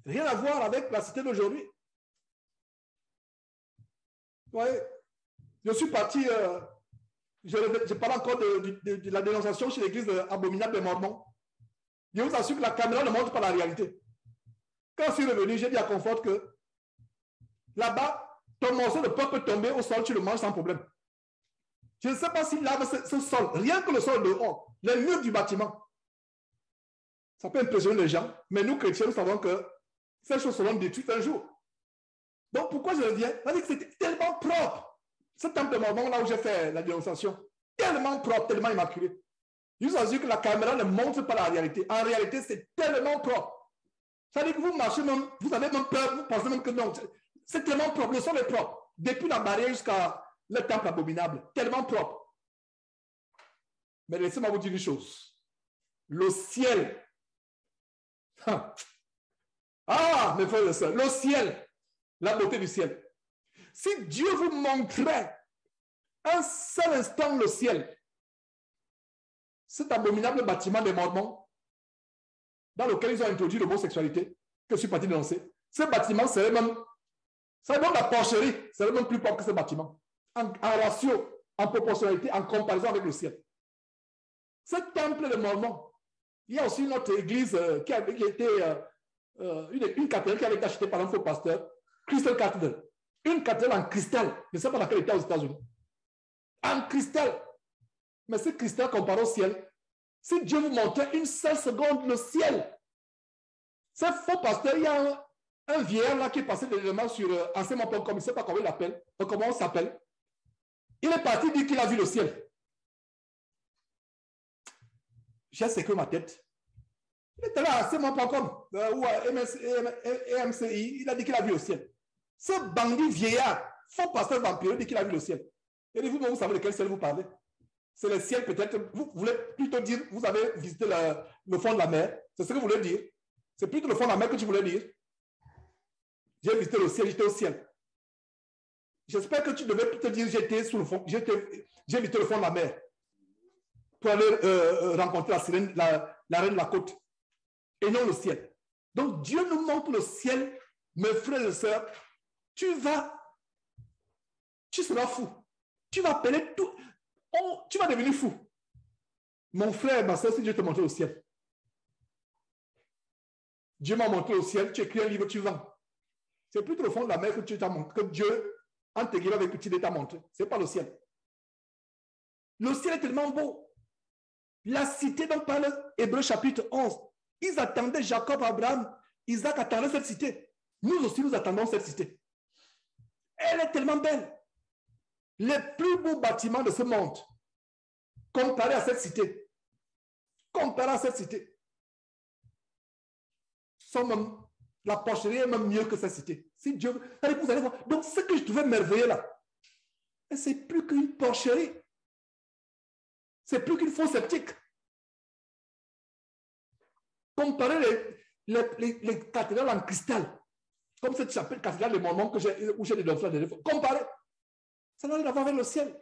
Rien à voir avec la cité d'aujourd'hui. Vous voyez, je suis parti, je parle encore de la dénonciation chez l'église abominable des Mormons. Je vous assure que la caméra ne montre pas la réalité. Quand je suis revenu, j'ai dit à Confort que là-bas, ton morceau de pain peut tomber au sol, tu le manges sans problème. Je ne sais pas s'il lave ce sol, rien que le sol dehors, les murs du bâtiment. Ça peut impressionner les gens, mais nous, chrétiens, nous savons que ces choses seront détruites un jour. Donc, pourquoi je reviens? C'est que c'était tellement propre. Ce temple de Mormon, là où j'ai fait la dénonciation, tellement propre, tellement immaculé. Je vous assure que la caméra ne montre pas la réalité. En réalité, c'est tellement propre. Ça veut dire que vous marchez même, vous avez même peur, vous pensez même que non. C'est tellement propre, le sol est propre. Depuis la barrière jusqu'à le temple abominable, tellement propre. Mais laissez-moi vous dire une chose. Le ciel. Ah, mes frères et sœurs, le ciel, la beauté du ciel. Si Dieu vous montrait un seul instant le ciel, cet abominable bâtiment des Mormons, dans lequel ils ont introduit l'homosexualité, que je suis parti dénoncer, ce bâtiment serait même la porcherie, serait même plus propre que ce bâtiment, en ratio, en proportionnalité, en comparaison avec le ciel. Ce temple de Mormons, il y a aussi notre église qui a été une cathédrale qui avait été achetée par un faux pasteur, Crystal Cathedral. Une cathédrale en cristal, je ne sais pas dans quel état aux États-Unis. En cristal. Mais ce cristal comparé au ciel, si Dieu vous montrait une seule seconde le ciel, ce faux pasteur, il y a un vieillard là qui est passé d'éléments sur enseignement.com, il ne sait pas comment il l'appelle, comment on s'appelle. Il est parti dire qu'il a vu le ciel. J'ai sécuré ma tête. Il était là à enseignement.com ou à MCI, il a dit qu'il a vu le ciel. Ce bandit vieillard, faux pasteur vampire, dit qu'il a vu le ciel. Et vous-même, vous savez de quel ciel vous parlez? C'est le ciel peut-être, vous voulez plutôt dire, vous avez visité le fond de la mer. C'est ce que vous voulez dire. C'est plutôt le fond de la mer que tu voulais dire. J'ai visité le ciel, j'étais au ciel. J'espère que tu devais plutôt dire, j'étais sous le fond, j'ai visité le fond de la mer. Pour aller rencontrer la reine de la côte. Et non le ciel. Donc Dieu nous montre le ciel, mes frères et sœurs. Tu seras fou. Tu vas appeler tout. Tu vas devenir fou. Mon frère, ma soeur, si Dieu te montre le ciel. Dieu m'a montré le ciel, tu écris un livre, tu vends. C'est plutôt le fond de la mer que Dieu, en te guidant avec petit t'a montré. Ce n'est pas le ciel. Le ciel est tellement beau. La cité dont parle Hébreux chapitre 11. Ils attendaient Jacob, Abraham, Isaac attendait cette cité. Nous aussi, nous attendons cette cité. Elle est tellement belle. Les plus beaux bâtiments de ce monde, comparés à cette cité, sont même, la porcherie est même mieux que cette cité. Si Dieu, vous allez voir. Donc, ce que je trouvais merveilleux là, c'est plus qu'une porcherie. C'est plus qu'une fausse sceptique. Comparez les cathédrales en cristal, comme cette chapelle cathédrale de Mormon où j'ai des dénoncé la dernière fois. Comparez. Ça n'a rien à voir avec le ciel.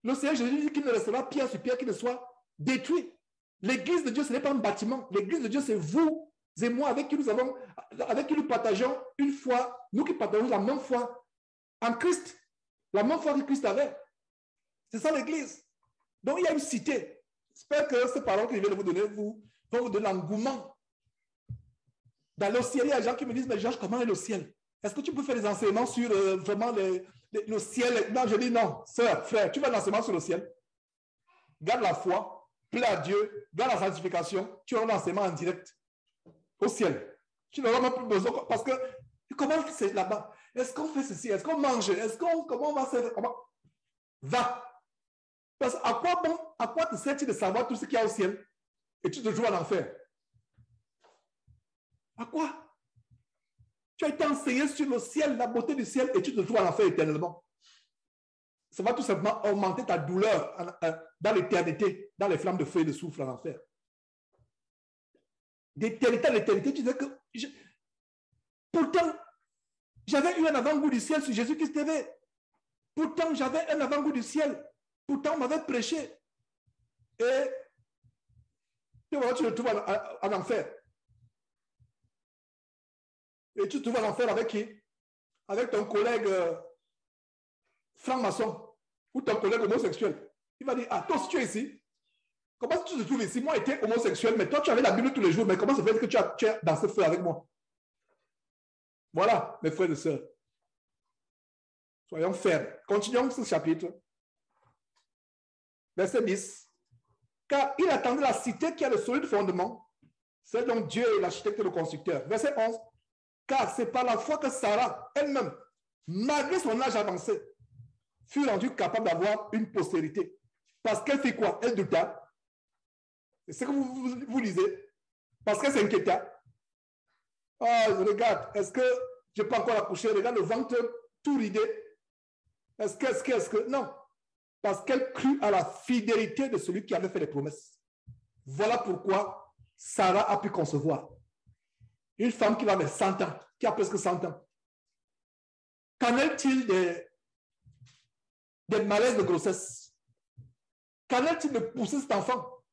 Le ciel, je dis qu'il ne restera pierre sur pierre qui ne soit détruit. L'église de Dieu, ce n'est pas un bâtiment. L'église de Dieu, c'est vous et moi avec qui nous partageons une foi, nous qui partageons la même foi en Christ, la même foi que Christ avait. C'est ça l'église. Donc il y a une cité. J'espère que ces paroles que je viens de vous donner vont vous donner l'engouement d'aller au ciel. Il y a des gens qui me disent, mais Georges, comment est le ciel? Est-ce que tu peux faire des enseignements sur vraiment le ciel? Non, je dis non. Sœur, frère, tu vas l'enseignement sur le ciel. Garde la foi, plaît à Dieu, garde la sanctification, tu auras l'enseignement en direct au ciel. Tu n'auras même plus besoin, parce que comment c'est là-bas? Est-ce qu'on fait ceci? Est-ce qu'on mange? Comment on va faire? Va. Parce à quoi te sert-il de savoir tout ce qu'il y a au ciel et tu te joues à l'enfer? À quoi? Tu as été enseigné sur le ciel, la beauté du ciel, et tu te trouves en enfer éternellement. Ça va tout simplement augmenter ta douleur dans l'éternité, dans les flammes de feu et de soufre en enfer. D'éternité à l'éternité, tu disais que... Pourtant, j'avais eu un avant-goût du ciel sur Jésus-Christ TV. Pourtant, j'avais un avant-goût du ciel. Pourtant, on m'avait prêché. Et voilà, tu te trouves en enfer. Et tu te trouves en enfer avec qui? Avec ton collègue franc-maçon ou ton collègue homosexuel. Il va dire, ah, toi, si tu es ici, comment tu te trouves ici? Moi, j'étais homosexuel, mais toi, tu avais la Bible tous les jours. Mais comment ça fait que tu es dans ce feu avec moi? Voilà, mes frères et sœurs. Soyons fermes. Continuons ce chapitre. Verset 10. Car il attendait la cité qui a le solide fondement. C'est donc Dieu l'architecte et le constructeur. Verset 11. Car c'est par la foi que Sarah elle-même, malgré son âge avancé, fut rendue capable d'avoir une postérité. Parce qu'elle fait quoi? Elle douta. C'est ce que vous lisez. Parce qu'elle s'inquiéta. Oh, regarde, est-ce que je peux encore accoucher? Regarde le ventre tout ridé. Est-ce que... Non. Parce qu'elle crut à la fidélité de celui qui avait fait les promesses. Voilà pourquoi Sarah a pu concevoir. Une femme qui va vers 100 ans, qui a presque 100 ans. Qu'en est-il des malaises de grossesse? Qu'en est-il de pousser cet enfant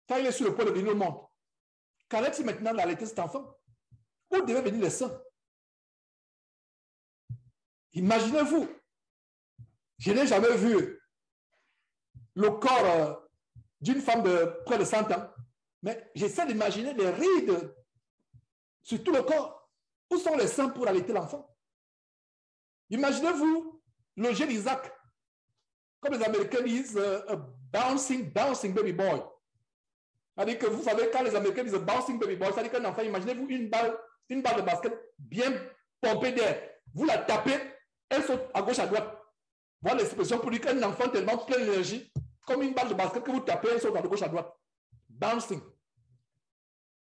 quand il est sur le point de venir au monde? Qu'en est-il maintenant d'allaiter cet enfant? Où devaient venir les seins? Imaginez-vous, je n'ai jamais vu le corps d'une femme de près de 100 ans, mais j'essaie d'imaginer les rides sur tout le corps. Où sont les seins pour allaiter l'enfant? Imaginez-vous le jeune Isaac, comme les Américains disent, a bouncing baby boy. C'est-à-dire que vous savez, quand les Américains disent bouncing baby boy, c'est-à-dire qu'un enfant, imaginez-vous une balle de basket bien pompée d'air. Vous la tapez, elle saute à gauche, à droite. Voilà l'expression pour dire qu'un enfant tellement plein d'énergie, comme une balle de basket que vous tapez, elle saute à gauche, à droite. Bouncing.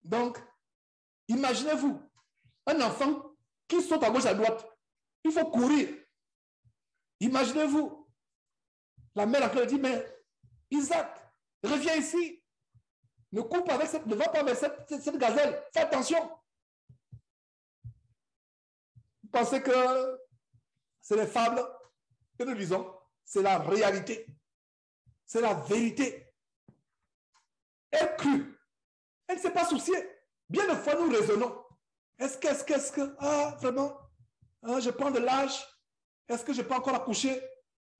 Donc, imaginez-vous, un enfant qui saute à gauche, à droite. Il faut courir. Imaginez-vous, la mère après dit, mais Isaac, reviens ici. Ne cours pas avec ne va pas avec cette gazelle. Fais attention. Vous pensez que c'est les fables que nous lisons? C'est la réalité. C'est la vérité. Elle crut. Elle ne s'est pas souciée. Bien de fois, nous raisonnons. Est-ce que, ah, vraiment, ah, je prends de l'âge. Est-ce que je peux encore accoucher?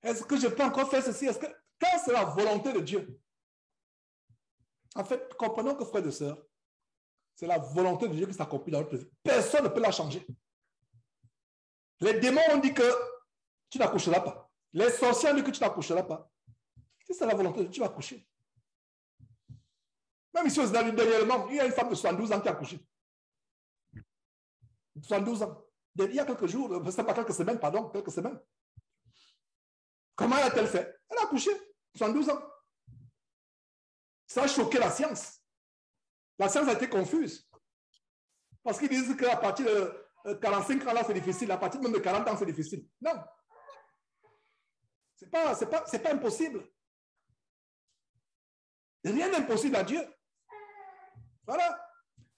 Est-ce que je peux encore faire ceci? Est-ce que, quand c'est la volonté de Dieu? En fait, comprenons que, frères et sœurs, c'est la volonté de Dieu qui s'accomplit dans notre vie. Personne ne peut la changer. Les démons ont dit que tu n'accoucheras pas. Les sorciers ont dit que tu n'accoucheras pas. Si c'est la volonté de Dieu, tu vas accoucher. Même ici aux États-Unis, dernièrement, il y a une femme de 72 ans qui a accouché. 72 ans. Il y a quelques jours, c'est pas quelques semaines, pardon, quelques semaines. Comment a-t-elle fait? Elle a accouché, 72 ans. Ça a choqué la science. La science a été confuse. Parce qu'ils disent qu'à partir de 45 ans, là, c'est difficile. À partir même de 40 ans, c'est difficile. Non. C'est pas impossible. Rien n'est impossible à Dieu. Voilà.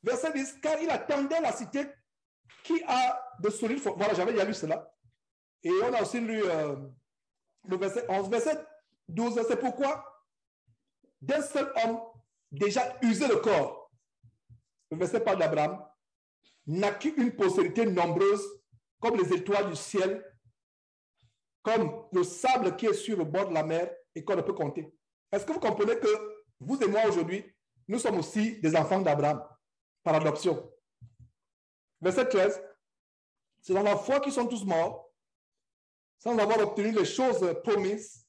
Verset 10. Car il attendait la cité qui a de solides fondements. Voilà, j'avais déjà lu cela. Et on a aussi lu le verset 11. Verset 12. C'est pourquoi d'un seul homme déjà usé de corps, le verset parle d'Abraham, naquit une postérité nombreuse comme les étoiles du ciel, comme le sable qui est sur le bord de la mer et qu'on ne peut compter. Est-ce que vous comprenez que vous et moi aujourd'hui, nous sommes aussi des enfants d'Abraham par adoption? Verset 13. C'est dans la foi qu'ils sont tous morts, sans avoir obtenu les choses promises,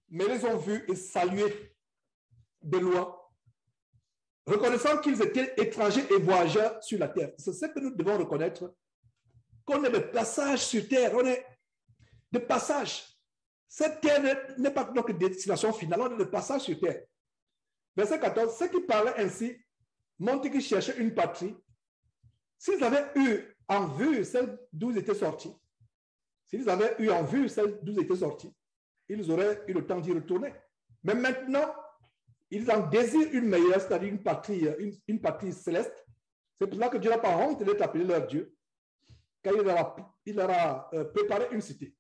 mais les ont vus et salués de loin, reconnaissant qu'ils étaient étrangers et voyageurs sur la terre. C'est ce que nous devons reconnaître, qu'on est de passage sur terre, on est de passage. Cette terre n'est pas notre destination finale, on est de passage sur terre. Verset 14, ceux qui parlaient ainsi montrent qu'ils cherchaient une patrie. S'ils avaient eu en vue celle d'où ils étaient sortis, s'ils avaient eu en vue celle d'où ils étaient sortis, ils auraient eu le temps d'y retourner. Mais maintenant, ils en désirent une meilleure, c'est-à-dire une patrie céleste. C'est pour cela que Dieu n'a pas honte d'être appelé leur Dieu, car il leur a préparé une cité.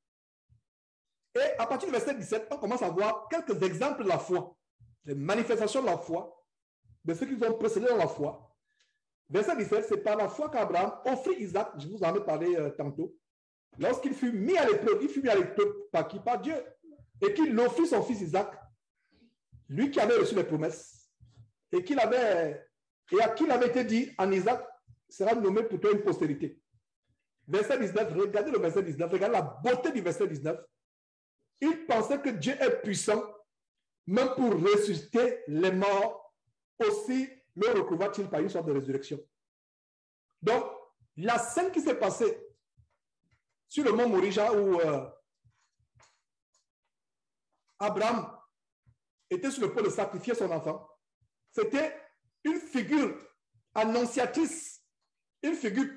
Et à partir du verset 17, on commence à voir quelques exemples de la foi, les manifestations de la foi, de ceux qui ont précédé dans la foi. Verset 17, c'est par la foi qu'Abraham offrit Isaac, je vous en ai parlé tantôt, lorsqu'il fut mis à l'épreuve, par qui? Par Dieu, et qu'il offrit son fils Isaac, lui qui avait reçu les promesses, et à qui il avait été dit, en Isaac sera nommé pour toi une postérité. Verset 19, regardez le verset 19, regardez la beauté du verset 19. Il pensait que Dieu est puissant, même pour ressusciter les morts, aussi le recouvra-t-il par une sorte de résurrection. Donc, la scène qui s'est passée sur le mont Morija où Abraham était sur le point de sacrifier son enfant, c'était une figure annonciatrice, une figure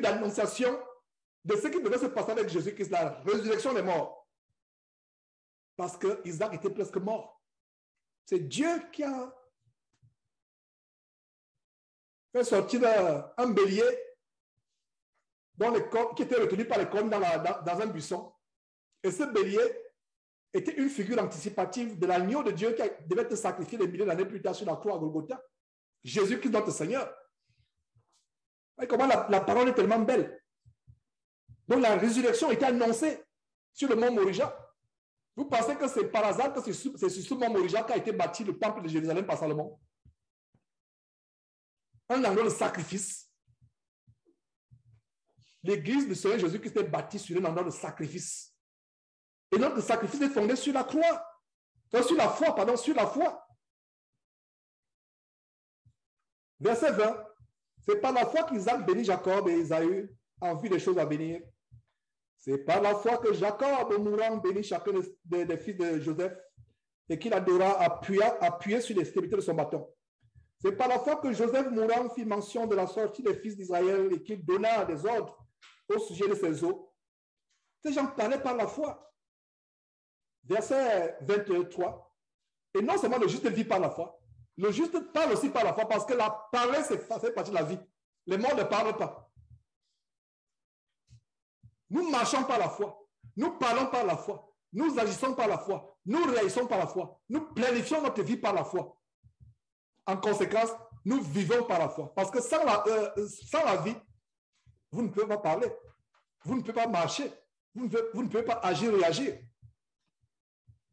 d'annonciation de ce qui devait se passer avec Jésus-Christ, la résurrection des morts. Parce que Isaac était presque mort. C'est Dieu qui a fait sortir un bélier qui était retenu par les cornes dans un buisson. Et ce bélier était une figure anticipative de l'agneau de Dieu qui devait être sacrifié des milliers d'années plus tard sur la croix à Golgotha. Jésus-Christ, notre Seigneur. Et comment la parole est tellement belle. Donc la résurrection était annoncée sur le mont Morija. Vous pensez que c'est par hasard que c'est sur ce mont Morija qu'a été bâti le temple de Jérusalem par Salomon? Un endroit de sacrifice. L'église du Seigneur Jésus-Christ est bâtie sur un endroit de sacrifice. Et notre sacrifice est fondé sur la croix. Sur la foi, pardon, sur la foi. Verset 20. C'est par la foi qu'Isaac bénit Jacob et Ésaü en vue des choses à bénir. C'est par la foi que Jacob, mourant, bénit chacun des fils de Joseph et qu'il adora appuyé sur l'extrémité de son bâton. C'est par la foi que Joseph, mourant, fit mention de la sortie des fils d'Israël et qu'il donna des ordres au sujet de ses os. Ces gens parlaient par la foi. Verset 23. Et non seulement le juste vit par la foi, le juste parle aussi par la foi parce que la parole, c'est partie de la vie. Les morts ne parlent pas. Nous marchons par la foi. Nous parlons par la foi. Nous agissons par la foi. Nous réagissons par la foi. Nous planifions notre vie par la foi. En conséquence, nous vivons par la foi. Parce que sans la vie, vous ne pouvez pas parler. Vous ne pouvez pas marcher. Vous ne pouvez pas agir et réagir.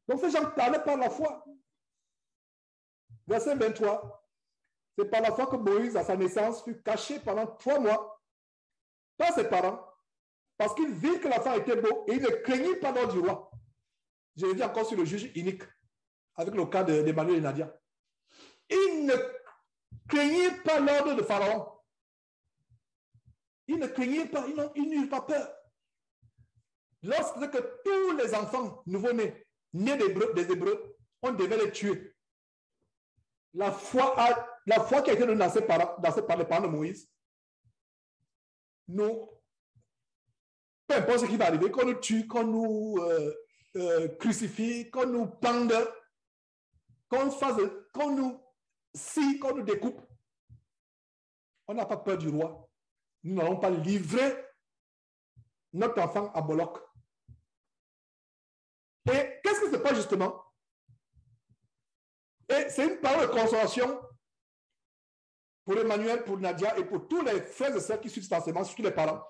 Donc ces gens parlaient par la foi. Verset 23. C'est par la foi que Moïse, à sa naissance, fut caché pendant 3 mois par ses parents, parce qu'ils virent que l'enfant était beau et ils ne craignirent pas l'ordre du roi. Je l'ai dit encore sur le juge unique, avec le cas d'Emmanuel et Nadia. Ils ne craignirent pas l'ordre de Pharaon. Ils ne craignirent pas, ils n'eurent pas peur. Lorsque tous les enfants nouveau-nés, nés des Hébreux, on devait les tuer. La foi qui a été donnée par les parents de Moïse, peu importe ce qui va arriver, qu'on nous tue, qu'on nous crucifie, qu'on nous pende, qu'on nous scie, qu'on nous découpe, on n'a pas peur du roi. Nous n'allons pas livrer notre enfant à Moloch. Et qu'est-ce que c'est pas justement? Et c'est une parole de consolation pour Emmanuel, pour Nadia et pour tous les frères et sœurs qui suivent cet enseignement, surtout les parents.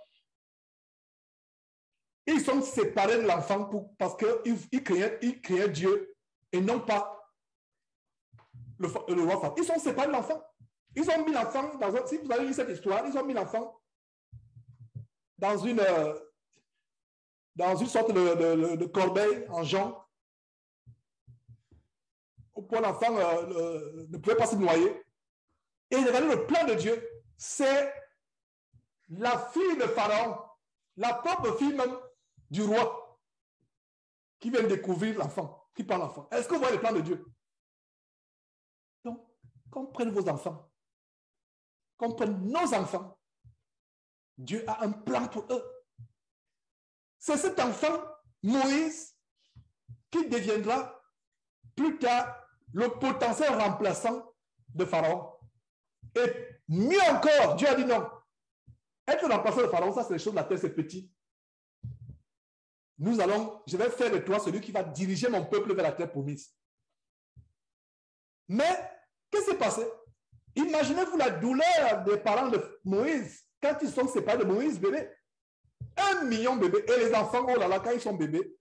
Ils sont séparés de l'enfant parce qu'ils craignaient Dieu et non pas le roi. Ils sont séparés de l'enfant. Ils ont mis l'enfant si vous avez lu cette histoire, ils ont mis l'enfant dans une sorte de corbeille en jonc pour l'enfant ne pouvait pas se noyer. Et regardez le plan de Dieu, c'est la fille de Pharaon, la propre fille même du roi, qui vient découvrir l'enfant, qui prend l'enfant. Est-ce que vous voyez le plan de Dieu? Donc, qu'on prenne vos enfants, qu'on prenne nos enfants, Dieu a un plan pour eux. C'est cet enfant, Moïse, qui deviendra plus tard le potentiel remplaçant de Pharaon. Et mieux encore, Dieu a dit non. Être remplaçant de Pharaon, ça c'est les choses de la terre, c'est petit. Je vais faire de toi celui qui va diriger mon peuple vers la terre promise. Mais, qu'est-ce qui s'est passé? Imaginez-vous la douleur des parents de Moïse quand ils sont séparés de Moïse, bébé. 1 million de bébés. Et les enfants, oh là là, quand ils sont bébés,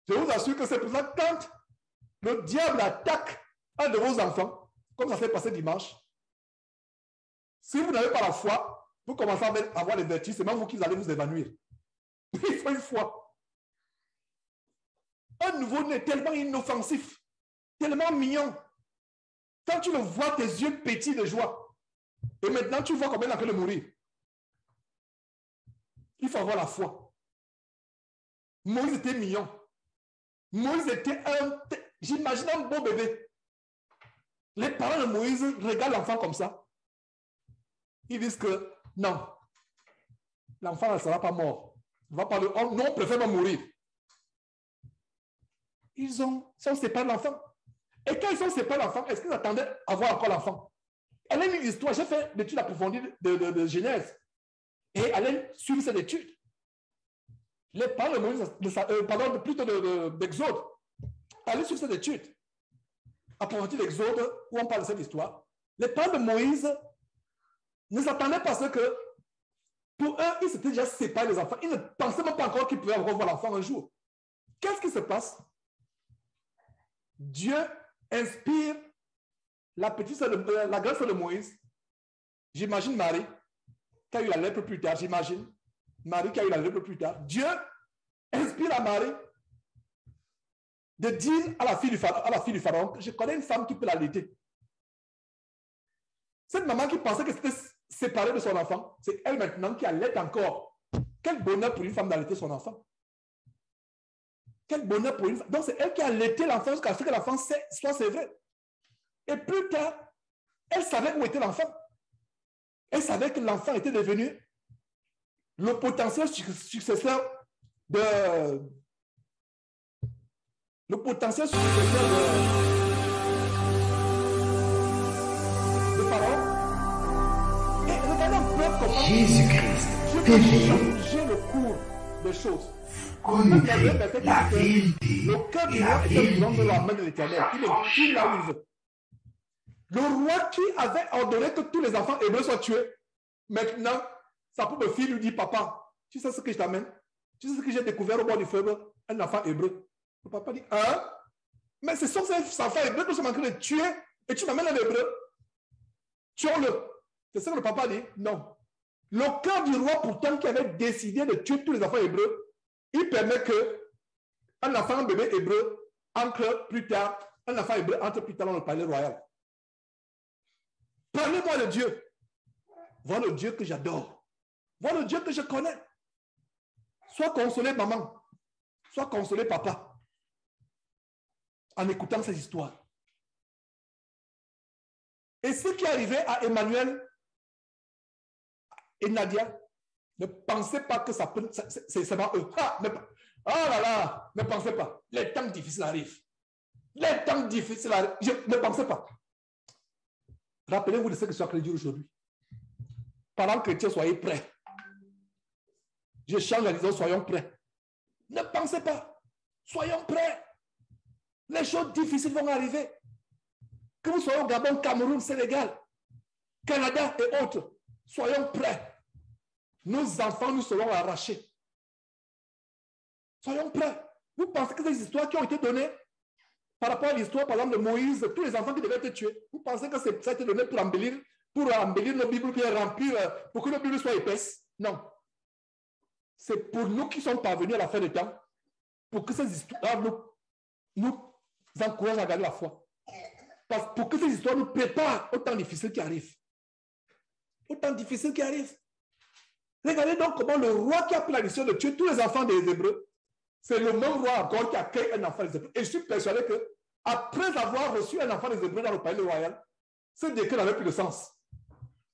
je vous assure que c'est pour ça que quand le diable attaque un de vos enfants, comme ça s'est passé dimanche, si vous n'avez pas la foi, vous commencez à avoir les vertus, c'est même vous qui allez vous évanouir. Il faut une foi. Un nouveau-né tellement inoffensif, tellement mignon. Quand tu le vois, tes yeux pétillent de joie. Et maintenant, tu vois combien il est en train de mourir. Il faut avoir la foi. Moïse était mignon. Moïse était j'imagine un beau bébé. Les parents de Moïse regardent l'enfant comme ça. Ils disent que non, l'enfant ne sera pas mort. On va pas non, on préfère pas mourir. Ils sont séparés de l'enfant. Et quand ils sont séparés de l'enfant, est-ce qu'ils attendaient à voir encore l'enfant? Elle a une histoire, j'ai fait l'étude approfondie de Genèse. Et elle a suivi cette étude. Les parents de Moïse, plutôt d'Exode, elle a suivi cette étude. Approfondie d'Exode, où on parle de cette histoire. Les parents de Moïse ne s'attendaient pas à ce que, pour eux, ils s'étaient déjà séparés des enfants. Ils ne pensaient même pas encore qu'ils pouvaient revoir l'enfant un jour. Qu'est-ce qui se passe? Dieu inspire la grande sœur de Moïse. J'imagine Marie, qui a eu la lèpre plus tard. J'imagine Marie qui a eu la lèpre plus tard. Dieu inspire à Marie de dire à la fille du pharaon, je connais une femme qui peut l'allaiter. Cette maman qui pensait que c'était séparée de son enfant, c'est elle maintenant qui allaite encore. Quel bonheur pour une femme d'allaiter son enfant. Quel bonheur pour une femme. Donc c'est elle qui a allaité l'enfant jusqu'à ce que l'enfant soit sévré. Et plus tard, elle savait où était l'enfant. Elle savait que l'enfant était devenu le potentiel successeur de Pharaon. Et regardez un peu comment Jésus-Christ, Dieu peut changer le cours des choses. connaîtrez la vérité Le cœur du et la roi était dans vérité. la main de l'Éternel. Il est tout là où il veut. Le roi qui avait ordonné que tous les enfants hébreux soient tués, maintenant, sa propre fille lui dit, papa, tu sais ce que je t'amène? Tu sais ce que j'ai découvert au bord du fleuve? Un enfant hébreu. Le papa dit, hein? Mais ce sont ces enfants hébreux que nous sommes en train de tuer et tu m'amènes un hébreu. Tuons-le. C'est ça que le papa dit? Non. Le cœur du roi, pourtant, qui avait décidé de tuer tous les enfants hébreux, il permet que un enfant, un bébé hébreu, entre plus tard, un enfant hébreu entre plus tard dans le palais royal. Parlez-moi de Dieu. Voilà le Dieu que j'adore. Voilà le Dieu que je connais. Sois consolé, maman. Sois consolé, papa. En écoutant ces histoires. Et ce qui est arrivé à Emmanuel et Nadia, ne pensez pas que ça peut. C'est seulement eux. Oh là là, ne pensez pas. Les temps difficiles arrivent. Les temps difficiles arrivent. Ne pensez pas. Rappelez-vous de ce que je suis en train de dire aujourd'hui. Parents chrétiens, soyez prêts. Je change en disant soyons prêts. Ne pensez pas. Soyons prêts. Les choses difficiles vont arriver. Que vous soyez au Gabon, Cameroun, Sénégal, Canada et autres, soyons prêts. Nos enfants nous seront arrachés. Soyons prêts. Vous pensez que ces histoires qui ont été données par rapport à l'histoire, par exemple, de Moïse, tous les enfants qui devaient être tués, vous pensez que ça a été donné pour embellir nos Bibles, pour que nos Bibles soient épaisses? Non. C'est pour nous qui sommes parvenus à la fin du temps, pour que ces histoires nous encouragent à garder la foi. Pour que ces histoires nous préparent aux temps difficiles qui arrivent. Aux temps difficiles qui arrivent. Regardez donc comment le roi qui a pris la décision de tuer tous les enfants des Hébreux, c'est le même roi encore qui a créé un enfant des Hébreux. Et je suis persuadé que après avoir reçu un enfant des Hébreux dans le palais royal, ce décret n'avait plus de sens.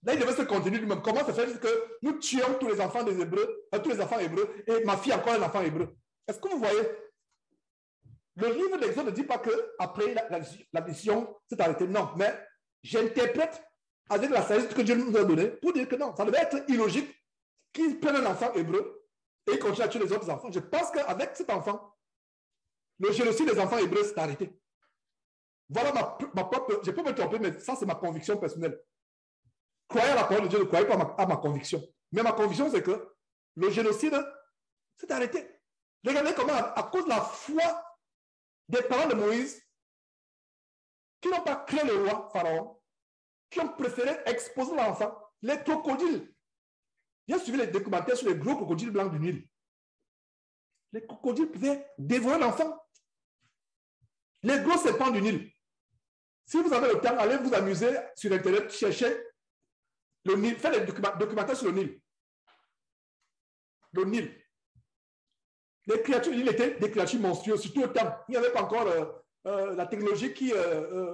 Là, il devait se contenir lui-même. Comment se fait que nous tuons tous les enfants des Hébreux, tous les enfants hébreux, et ma fille encore un enfant hébreu? Est-ce que vous voyez? Le livre d'Exode ne dit pas qu'après la décision s'est arrêtée. Non, mais j'interprète avec la sagesse que Dieu nous a donnée pour dire que non, ça devait être illogique qu'il prenne un enfant hébreu et continue à tuer les autres enfants. Je pense qu'avec cet enfant, le génocide des enfants hébreux s'est arrêté. Voilà ma propre... Je peux me tromper, mais ça, c'est ma conviction personnelle. Croyez à la parole de Dieu, ne croyez pas à ma conviction. Mais ma conviction, c'est que le génocide s'est arrêté. Regardez comment, à cause de la foi des parents de Moïse, qui n'ont pas créé le roi Pharaon, qui ont préféré exposer l'enfant, les crocodiles. J'ai suivi les documentaires sur les gros crocodiles blancs du Nil. Les crocodiles pouvaient dévorer l'enfant. Les gros serpents du Nil. Si vous avez le temps, allez vous amuser sur Internet, cherchez le Nil, faites des documentaires sur le Nil. Le Nil. Les créatures du Nil étaient des créatures monstrueuses, surtout au temps. Il n'y avait pas encore la technologie qui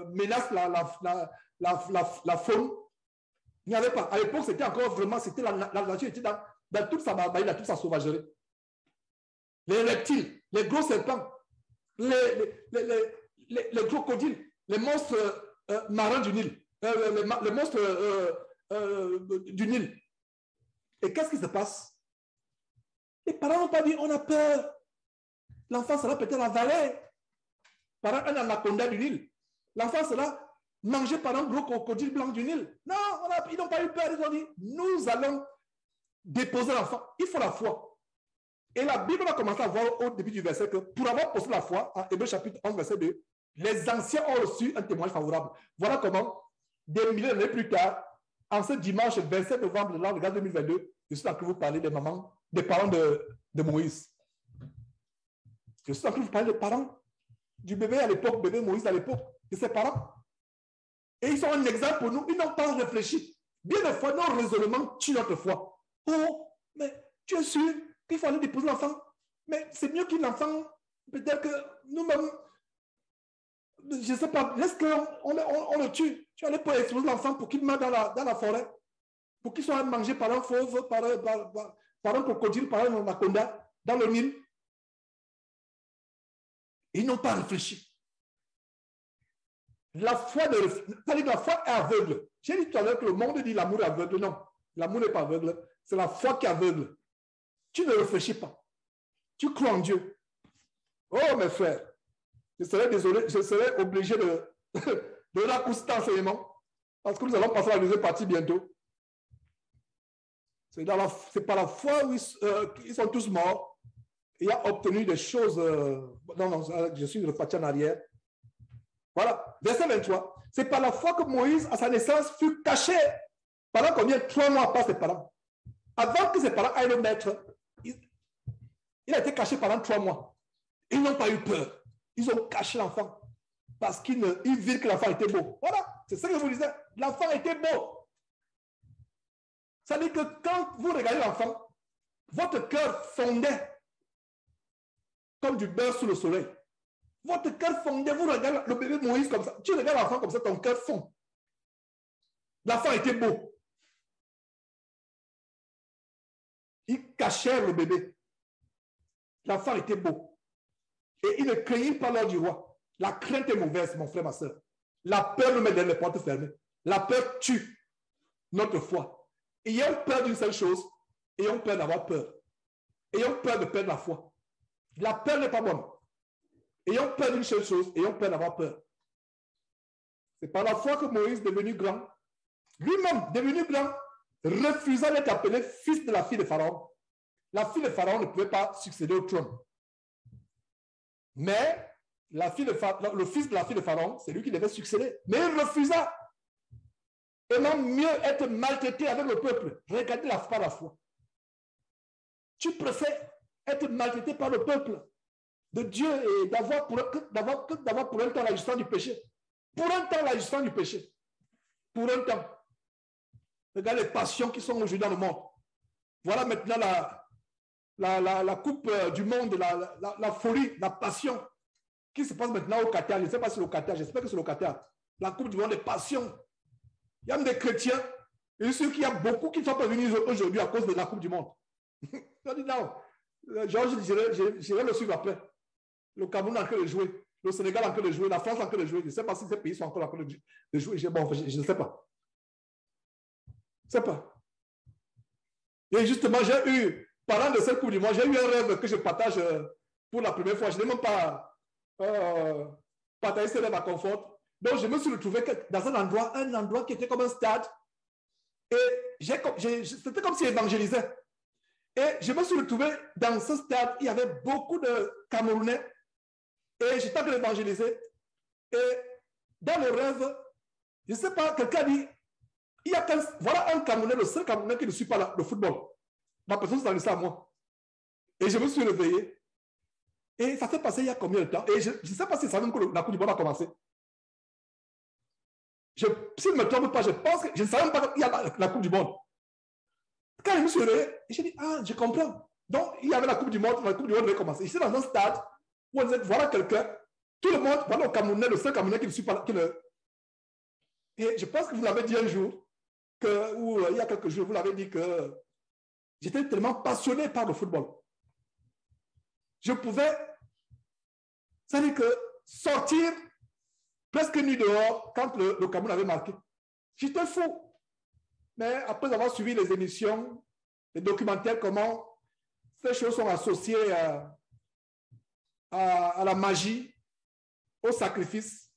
menace la faune. Il n'y avait pas. À l'époque, c'était encore vraiment, c'était la nature était dans toute sa barbarie, dans toute sa sauvagerie. Les reptiles, les gros serpents, les crocodiles, les monstres marins du Nil, les monstres du Nil. Et qu'est-ce qui se passe? Les parents n'ont pas dit, on a peur. L'enfant sera peut-être avalé par un anaconda du Nil. L'enfant sera mangé par un gros crocodile blanc du Nil. Non, ils n'ont pas eu peur. Ils ont dit, nous allons déposer l'enfant. Il faut la foi. Et la Bible va commencer à voir au début du verset que pour avoir posé la foi, en Hébreux chapitre 11, verset 2, les anciens ont reçu un témoignage favorable. Voilà comment, des milliers d'années plus tard, en ce dimanche 27 novembre de l'an 2022, je suis en train de vous parler des mamans, des parents de Moïse. Je suis en train de vous parler des parents du bébé à l'époque, bébé Moïse à l'époque, de ses parents. Et ils sont un exemple pour nous. Ils n'ont pas réfléchi. Bien des fois, nos raisonnements tuent notre foi. Oh, mais tu es sûr qu'il faut aller déposer l'enfant? Mais c'est mieux qu'il l'enfant, peut-être que nous-mêmes, je ne sais pas, est-ce qu'on le tue? Tu allais pour exposer l'enfant pour qu'il meure dans la forêt, pour qu'il soit mangé par un fauve, par un crocodile, par un anaconda, dans le Nil. Ils n'ont pas réfléchi. La foi est aveugle. J'ai dit tout à l'heure que le monde dit l'amour est aveugle. Non, l'amour n'est pas aveugle. C'est la foi qui est aveugle. Tu ne réfléchis pas. Tu crois en Dieu. Oh, mes frères, je serais désolé, je serais obligé de raccourcir cet enseignement parce que nous allons passer à la deuxième partie bientôt. C'est par la foi où ils sont tous morts. Il a obtenu des choses. Non, je suis reparti en arrière. Voilà, verset 23. C'est par la foi que Moïse, à sa naissance, fut caché. Pendant combien? 3 mois par ses parents. Avant que ses parents aillent le mettre, il a été caché pendant 3 mois. Ils n'ont pas eu peur. Ils ont caché l'enfant parce qu'ils virent que l'enfant était beau. Voilà, c'est ce que je vous disais. L'enfant était beau. Ça veut dire que quand vous regardez l'enfant, votre cœur fondait comme du beurre sous le soleil. Votre cœur fondait, vous regardez le bébé Moïse comme ça. Tu regardes l'enfant comme ça, ton cœur fond. L'enfant était beau. Il cachait le bébé. L'enfant était beau. Et il ne craignit pas l'ordre du roi. La crainte est mauvaise, mon frère, ma soeur. La peur nous met dans les portes fermées. La peur tue notre foi. Ayons peur d'une seule chose, ayons peur d'avoir peur. Ayons peur de perdre la foi. La peur n'est pas bonne. Ayons peur d'une seule chose, ayons peur d'avoir peur. C'est par la foi que Moïse, devenu grand, lui-même devenu grand, refusa d'être appelé fils de la fille de Pharaon. La fille de Pharaon ne pouvait pas succéder au trône. Mais le fils de la fille de Pharaon, c'est lui qui devait succéder. Mais il refusa. Aimant mieux être maltraité avec le peuple. Regardez par la foi. Tu préfères être maltraité par le peuple de Dieu et d'avoir pour un temps la justice du péché. Pour un temps la justice du péché. Pour un temps. Regarde les passions qui sont aujourd'hui dans le monde. Voilà maintenant la coupe du monde, la folie, la passion qui se passe maintenant au Qatar. Je ne sais pas si c'est au Qatar, j'espère que c'est au Qatar. La coupe du monde des passions. Il y a même des chrétiens Et sûr qu'il y a beaucoup qui ne sont pas venus aujourd'hui à cause de la Coupe du Monde. Je dis non. Georges, j'irai le suivre après. Le Cameroun en train de jouer. Le Sénégal en train de jouer. La France en train de jouer. Je ne sais pas si ces pays sont encore en train de jouer. Bon, je ne sais pas. Je ne sais pas. Et justement, j'ai eu, parlant de cette Coupe du Monde, j'ai eu un rêve que je partage pour la première fois. Je n'ai même pas partagé ce rêve à confort. Donc, je me suis retrouvé dans un endroit qui était comme un stade. Et c'était comme si j'évangélisais. Et je me suis retrouvé dans ce stade. Il y avait beaucoup de Camerounais. Et j'étais en train d'évangéliser. Et dans le rêve, je ne sais pas, quelqu'un dit, voilà un Camerounais, le seul Camerounais qui ne suit pas le football. La personne s'est laissée à moi. Et je me suis réveillé. Et ça s'est passé il y a combien de temps? Et je ne sais pas si ça veut que la Coupe du Monde a commencé. Si je ne me trompe pas, je pense que je ne savais même pas qu'il y a la Coupe du Monde. Quand je me suis réveillé, j'ai dit, ah, je comprends. Donc, il y avait la Coupe du Monde devait commencer. J'étais dans un stade où on disait, voilà quelqu'un, tout le monde, voilà le Camerounais, le seul Camerounais qui ne suit pas. Et je pense que vous l'avez dit un jour, ou il y a quelques jours, vous l'avez dit que j'étais tellement passionné par le football. Je pouvais, c'est-à-dire que sortir presque nu dehors quand le Cameroun avait marqué. J'étais fou. Mais après avoir suivi les émissions, les documentaires, comment ces choses sont associées à la magie, au sacrifice,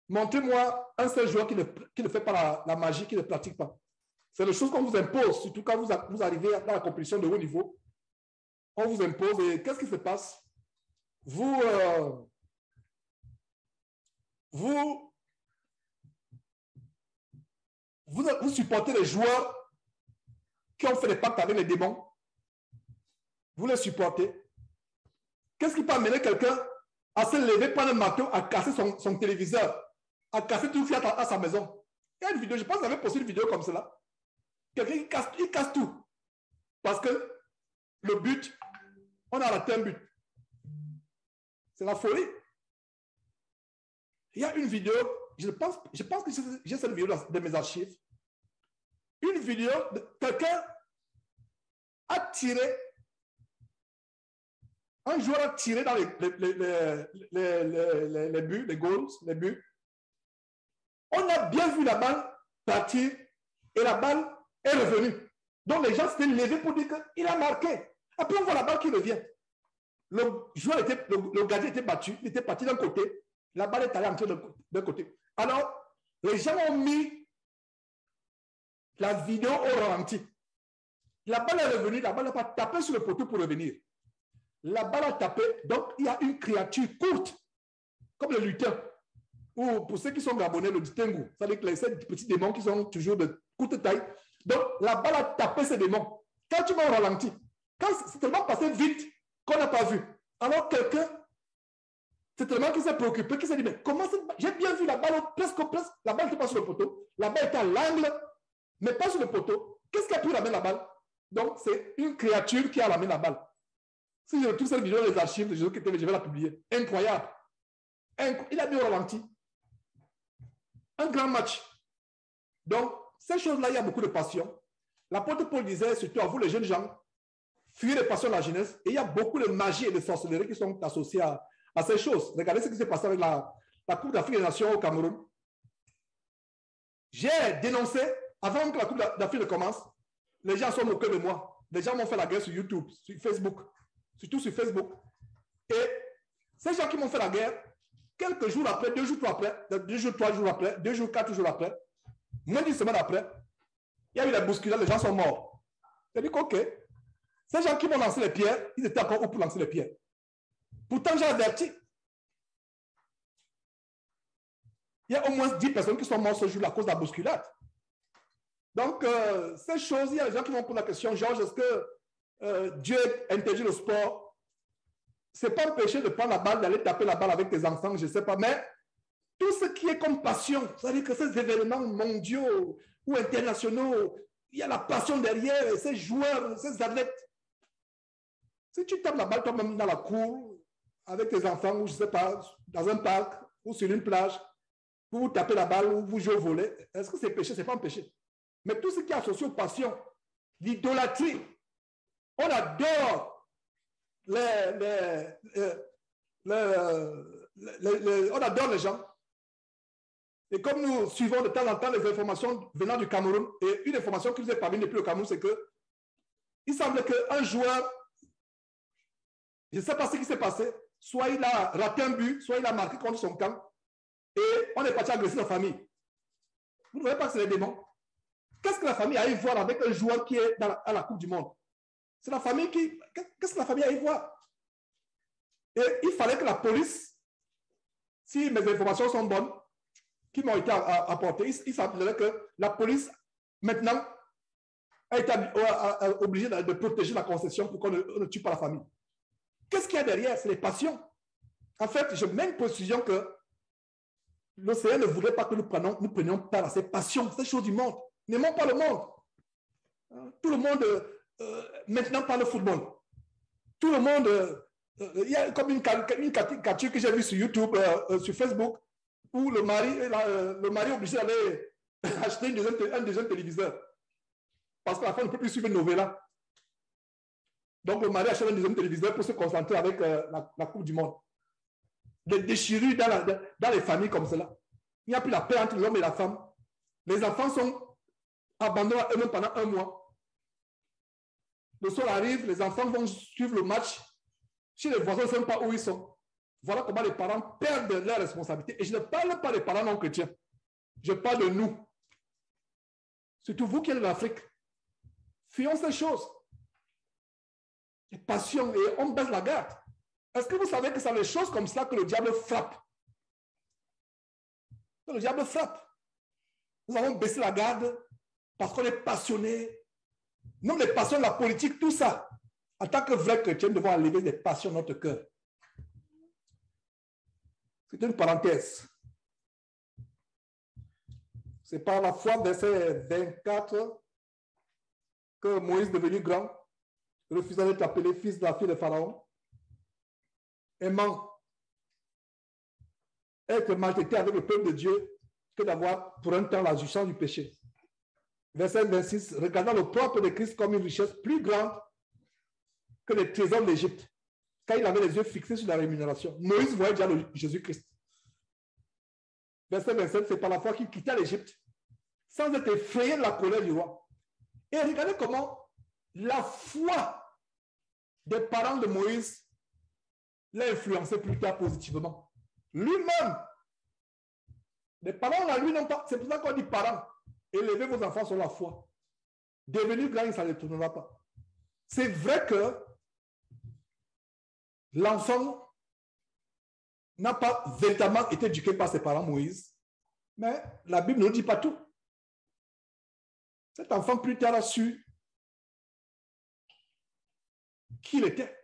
montrez-moi un seul joueur qui ne fait pas la magie, qui ne pratique pas. C'est les choses qu'on vous impose, surtout quand vous arrivez dans la compétition de haut niveau. On vous impose et qu'est-ce qui se passe? Vous supportez les joueurs qui ont fait des pactes avec les démons. Vous les supportez. Qu'est-ce qui peut amener quelqu'un à se lever pendant le matin, à casser son téléviseur, à casser tout Fiat à sa maison? Il y a une vidéo, je pense que j'avais posté une vidéo comme cela. Quelqu'un il casse tout. Parce que le but, on a raté un but. C'est la folie. Il y a une vidéo, je pense que j'ai cette vidéo dans mes archives. Une vidéo de quelqu'un a tiré, un joueur a tiré dans les buts, les goals, les buts. On a bien vu la balle partir et la balle est revenue. Donc les gens s'étaient levés pour dire qu'il a marqué. Après on voit la balle qui revient. Le gardien était battu, il était parti d'un côté, la balle est allée entrer d'un côté. Alors, les gens ont mis la vidéo au ralenti. La balle est revenue, la balle n'a pas tapé sur le poteau pour revenir. La balle a tapé, donc il y a une créature courte, comme le lutin, ou pour ceux qui sont gabonais, le ditengu, c'est-à-dire que ces petits démons qui sont toujours de courte taille. Donc, la balle a tapé ces démons. Quand tu vas au ralenti, quand c'est tellement passé vite qu'on n'a pas vu. Alors, quelqu'un, c'est tellement qu'il s'est préoccupé, qu'il s'est dit, mais comment j'ai bien vu la balle, presque, la balle n'était pas sur le poteau, la balle était à l'angle, mais pas sur le poteau. Qu'est-ce qui a pu ramener la balle? Donc, c'est une créature qui a ramené la balle. Si je retrouve cette vidéo dans les archives de Jésus qui était, je vais la publier. Incroyable. Il a mis au ralenti. Un grand match. Donc, ces choses-là, il y a beaucoup de passion. L'apôtre Paul disait, surtout à vous les jeunes gens, fuyez les passions de la jeunesse. Et il y a beaucoup de magie et de sorcellerie qui sont associées à ces choses. Regardez ce qui s'est passé avec la Coupe d'Afrique des Nations au Cameroun. J'ai dénoncé, avant que la Coupe d'Afrique ne commence, les gens sont moqués de moi. Les gens m'ont fait la guerre sur YouTube, sur Facebook, surtout sur Facebook. Et ces gens qui m'ont fait la guerre, quelques jours après, 2 jours, 3 jours après, 2 jours, 4 jours après, moins d'une semaine après, il y a eu la bousculade, les gens sont morts. J'ai dit OK. Ces gens qui m'ont lancé les pierres, ils étaient encore où pour lancer les pierres? Pourtant, j'ai averti. Il y a au moins 10 personnes qui sont mortes ce jour-là à cause de la bousculade. Donc, ces choses, il y a des gens qui vont poser la question, Georges, est-ce que Dieu interdit le sport? Ce n'est pas un péché de prendre la balle, d'aller taper la balle avec tes enfants, je ne sais pas, mais tout ce qui est comme passion, c'est-à-dire que ces événements mondiaux ou internationaux, il y a la passion derrière, ces joueurs, ces athlètes. Si tu tapes la balle toi-même dans la cour, avec tes enfants, ou je ne sais pas, dans un parc, ou sur une plage, vous tapez la balle, ou vous jouez au volley, est-ce que c'est péché? Ce n'est pas un péché. Mais tout ce qui est associé aux passions, l'idolâtrie, on adore on adore les gens. Et comme nous suivons de temps en temps les informations venant du Cameroun, et une information qui nous est parvenue depuis le Cameroun, c'est que il semble qu'un joueur, je ne sais pas ce qui s'est passé, soit il a raté un but, soit il a marqué contre son camp, et on est parti agresser la famille. Vous ne voyez pas que c'est les démons? Qu'est-ce que la famille a à y voir avec un joueur qui est à la Coupe du Monde? C'est la famille qui... Qu'est-ce que la famille a à y voir? Et il fallait que la police, si mes informations sont bonnes, qui m'ont été apportées, il semblerait que la police, maintenant, a été obligée de protéger la concession pour qu'on ne tue pas la famille. Qu'est-ce qu'il y a derrière? C'est les passions. En fait, je mets une précision que l'océan ne voudrait pas que nous prenions part à ces passions, ces choses du monde. N'aimons pas le monde. Tout le monde, maintenant, parle football. Tout le monde... il y a comme une caricature que j'ai vue sur YouTube, sur Facebook, où le mari est obligé d'aller acheter un deuxième téléviseur. Parce que la femme ne peut plus suivre une novella. Donc le mari achète un deuxième téléviseur pour se concentrer avec la Coupe du Monde. Des déchirures dans les familles comme cela. Il n'y a plus la paix entre l'homme et la femme. Les enfants sont abandonnés à eux-mêmes pendant un mois. Le soir arrive, les enfants vont suivre le match. Si les voisins ne savent pas où ils sont, voilà comment les parents perdent leurs responsabilités. Et je ne parle pas des parents non chrétiens. Je parle de nous. Surtout vous qui êtes en Afrique. Fuyons ces choses. Les passions, et on baisse la garde. Est-ce que vous savez que c'est les choses comme ça que le diable frappe? Que le diable frappe. Nous avons baissé la garde parce qu'on est passionné. Même les passions, la politique, tout ça. En tant que vrai chrétien, nous devons enlever des passions dans notre cœur. C'est une parenthèse. C'est par la foi, verset 24, que Moïse, devenu grand, refusa d'être appelé fils de la fille de Pharaon, aimant être maltraité avec le peuple de Dieu que d'avoir pour un temps la jouissance du péché. Verset 26, regardant le propre de Christ comme une richesse plus grande que les trésors d'Égypte, car il avait les yeux fixés sur la rémunération. Moïse voyait déjà Jésus-Christ. Verset 27, c'est par la foi qu'il quitta l'Égypte sans être effrayé de la colère du roi. Et regardez comment la foi des parents de Moïse l'a influencé plus tard positivement. Lui-même, les parents là, lui n'ont pas, c'est pour ça qu'on dit parents, élevez vos enfants sur la foi. Devenu grand, ça ne retournera pas. C'est vrai que l'enfant n'a pas véritablement été éduqué par ses parents Moïse, mais la Bible ne nous dit pas tout. Cet enfant plus tard a su qui il était,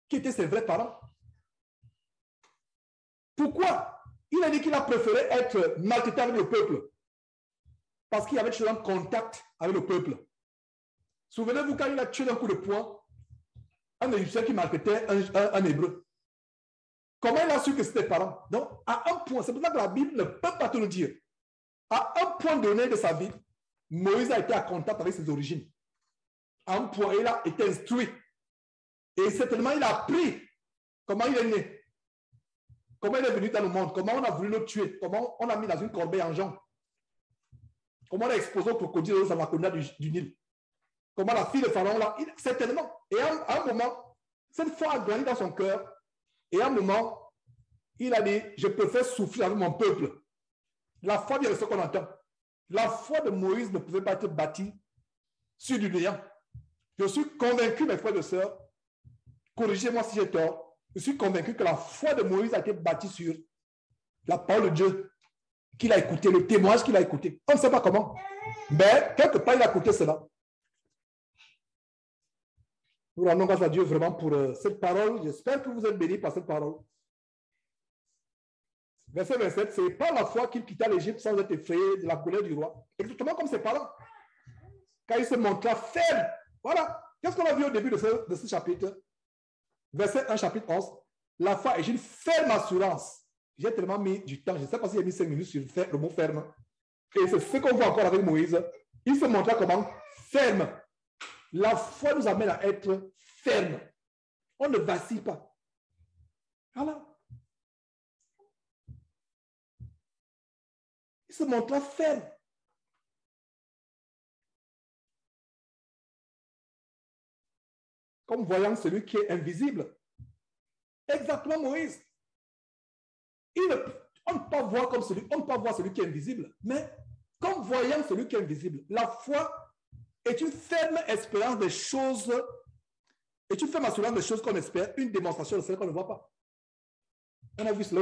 qui étaient ses vrais parents. Pourquoi? Il a dit qu'il a préféré être maltraité avec le peuple, parce qu'il avait toujours un contact avec le peuple. Souvenez-vous quand il a tué d'un coup de poing un Égyptien qui maltraitait un Hébreu. Comment il a su que c'était ses parents? Donc, à un point, c'est pour ça que la Bible ne peut pas te le dire. À un point donné de sa vie, Moïse a été en contact avec ses origines. À un point, il a été instruit. Et certainement, il a appris comment il est né. Comment il est venu dans le monde. Comment on a voulu le tuer. Comment on l'a mis dans une corbeille en jambe. Comment on l'a exposé au crocodile dans la colonne du Nil. Comment la fille de Pharaon l'a... Certainement. Et à un moment, cette foi a grandi dans son cœur. Et à un moment, il a dit, je préfère souffrir avec mon peuple. La foi vient de ce qu'on entend. La foi de Moïse ne pouvait pas être bâtie sur du néant. Je suis convaincu, mes frères et sœurs, corrigez-moi si j'ai tort, je suis convaincu que la foi de Moïse a été bâtie sur la parole de Dieu qu'il a écouté, le témoignage qu'il a écouté. On ne sait pas comment, mais quelque part il a écouté cela. Nous rendons grâce à Dieu vraiment pour cette parole. J'espère que vous êtes bénis par cette parole. Verset 27, c'est par la foi qu'il quitta l'Égypte sans être effrayé de la colère du roi. Exactement comme ses parents. Quand il se montra faible. Voilà. Qu'est-ce qu'on a vu au début de ce chapitre? Verset 1, chapitre 11. La foi est une ferme assurance. J'ai tellement mis du temps. Je ne sais pas si j'ai mis 5 minutes sur le mot ferme. Et c'est ce qu'on voit encore avec Moïse. Il se montra comment? Ferme. La foi nous amène à être ferme. On ne vacille pas. Voilà. Il se montra ferme. Comme voyant celui qui est invisible. Exactement, Moïse. On ne peut pas voir comme celui, on ne peut pas voir celui qui est invisible, mais comme voyant celui qui est invisible. La foi est une ferme espérance des choses, est une ferme assurance des choses qu'on espère, une démonstration de celles qu'on ne voit pas. On a vu cela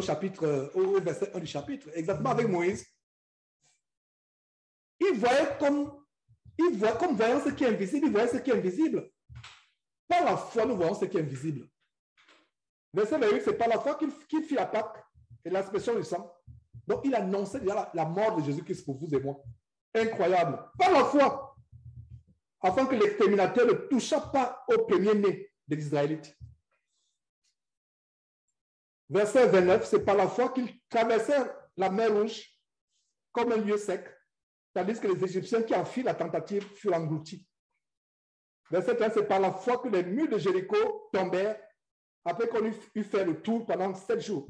au verset 1 du chapitre, exactement avec Moïse. Il voyait comme voyant ce qui est invisible, il voyait ce qui est invisible. Par la foi, nous voyons ce qui est invisible. Verset 28, c'est par la foi qu'il fit la Pâque et l'expression du sang. Donc, il annonçait déjà la mort de Jésus-Christ pour vous et moi. Incroyable. Par la foi, afin que l'exterminateur ne touchât pas au premier-né de l'Israélite. Verset 29, c'est par la foi qu'ils traversèrent la mer Rouge comme un lieu sec, tandis que les Égyptiens qui en firent la tentative furent engloutis. Verset 1, c'est par la foi que les murs de Jéricho tombèrent après qu'on eut fait le tour pendant 7 jours.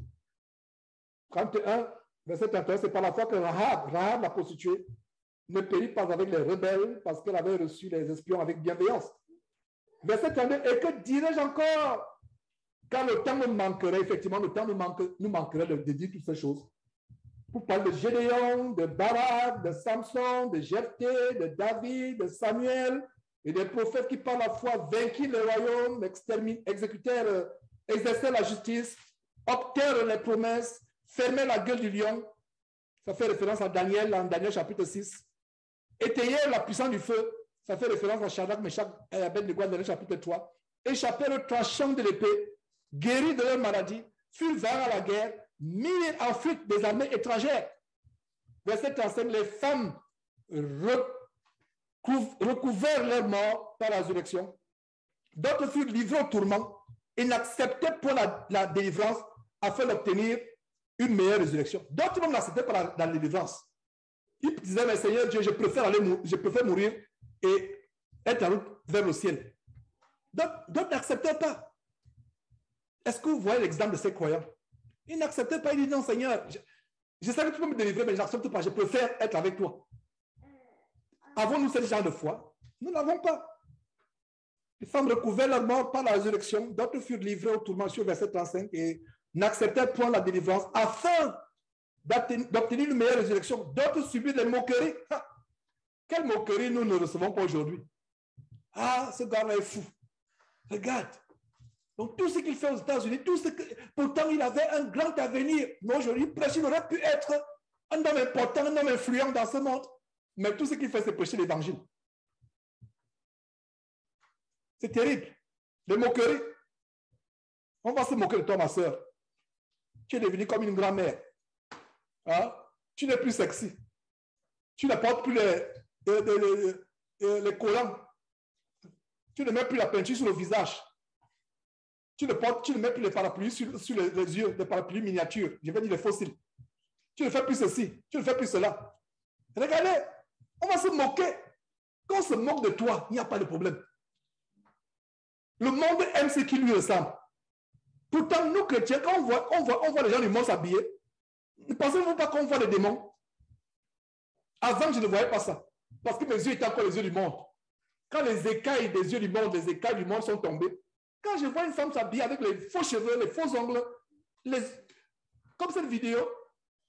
31, verset 31, c'est par la foi que Rahab, la prostituée, ne périt pas avec les rebelles parce qu'elle avait reçu les espions avec bienveillance. Verset 32, et que dirais-je encore? Car le temps me manquerait, effectivement, le temps nous manquerait de dire toutes ces choses. Pour parler de Gédéon, de Barak, de Samson, de Jephthé, de David, de Samuel, et des prophètes qui par la foi vainquirent le royaume, exercèrent la justice, obtinrent les promesses, fermèrent la gueule du lion. Ça fait référence à Daniel, en Daniel chapitre 6. Étayèrent la puissance du feu. Ça fait référence à Shadrach, Meshach et Abednego dans Daniel chapitre 3. Échappèrent le tranchant de l'épée, guéris de leur maladie, furent vainqueurs à la guerre, mis en fuite des armées étrangères. Verset 35, les femmes recouvrèrent leur mort par la résurrection. D'autres furent livrés au tourment et n'acceptaient pas la délivrance afin d'obtenir une meilleure résurrection. D'autres même n'acceptaient pas la délivrance. Ils disaient, mais Seigneur Dieu, je préfère mourir et être en route vers le ciel. D'autres n'acceptaient pas. Est-ce que vous voyez l'exemple de ces croyants? Ils n'acceptaient pas, ils disaient, non Seigneur, je sais que tu peux me délivrer, mais je n'accepte pas, je préfère être avec toi. Avons-nous ce genre de foi? Nous n'avons pas. Les femmes recouvrèrent leur mort par la résurrection, d'autres furent livrés au tourment sur verset 35 et n'acceptèrent point la délivrance afin d'obtenir une meilleure résurrection. D'autres subirent les moqueries. Quelle moquerie nous ne recevons pas aujourd'hui? Ah, ce gars-là est fou. Regarde. Donc tout ce qu'il fait aux États-Unis, pourtant il avait un grand avenir. Mais aujourd'hui, il aurait pu être un homme important, un homme influent dans ce monde. Mais tout ce qu'il fait, c'est prêcher l'évangile. C'est terrible. Les moqueries. On va se moquer de toi, ma soeur. Tu es devenue comme une grand-mère. Hein? Tu n'es plus sexy. Tu ne portes plus les collants. Tu ne mets plus la peinture sur le visage. Tu ne mets plus les parapluies sur les yeux, des parapluies miniatures. Je vais dire les fossiles. Tu ne fais plus ceci. Tu ne fais plus cela. Regardez, on va se moquer. Quand on se moque de toi, il n'y a pas de problème. Le monde aime ce qui lui ressemble. Pourtant, nous chrétiens, quand on voit les gens du monde s'habiller, ne pensez-vous pas qu'on voit les démons? Avant, je ne voyais pas ça. Parce que mes yeux étaient encore les yeux du monde. Quand les écailles des yeux du monde, les écailles du monde sont tombées, quand je vois une femme s'habiller avec les faux cheveux, les faux ongles, comme cette vidéo,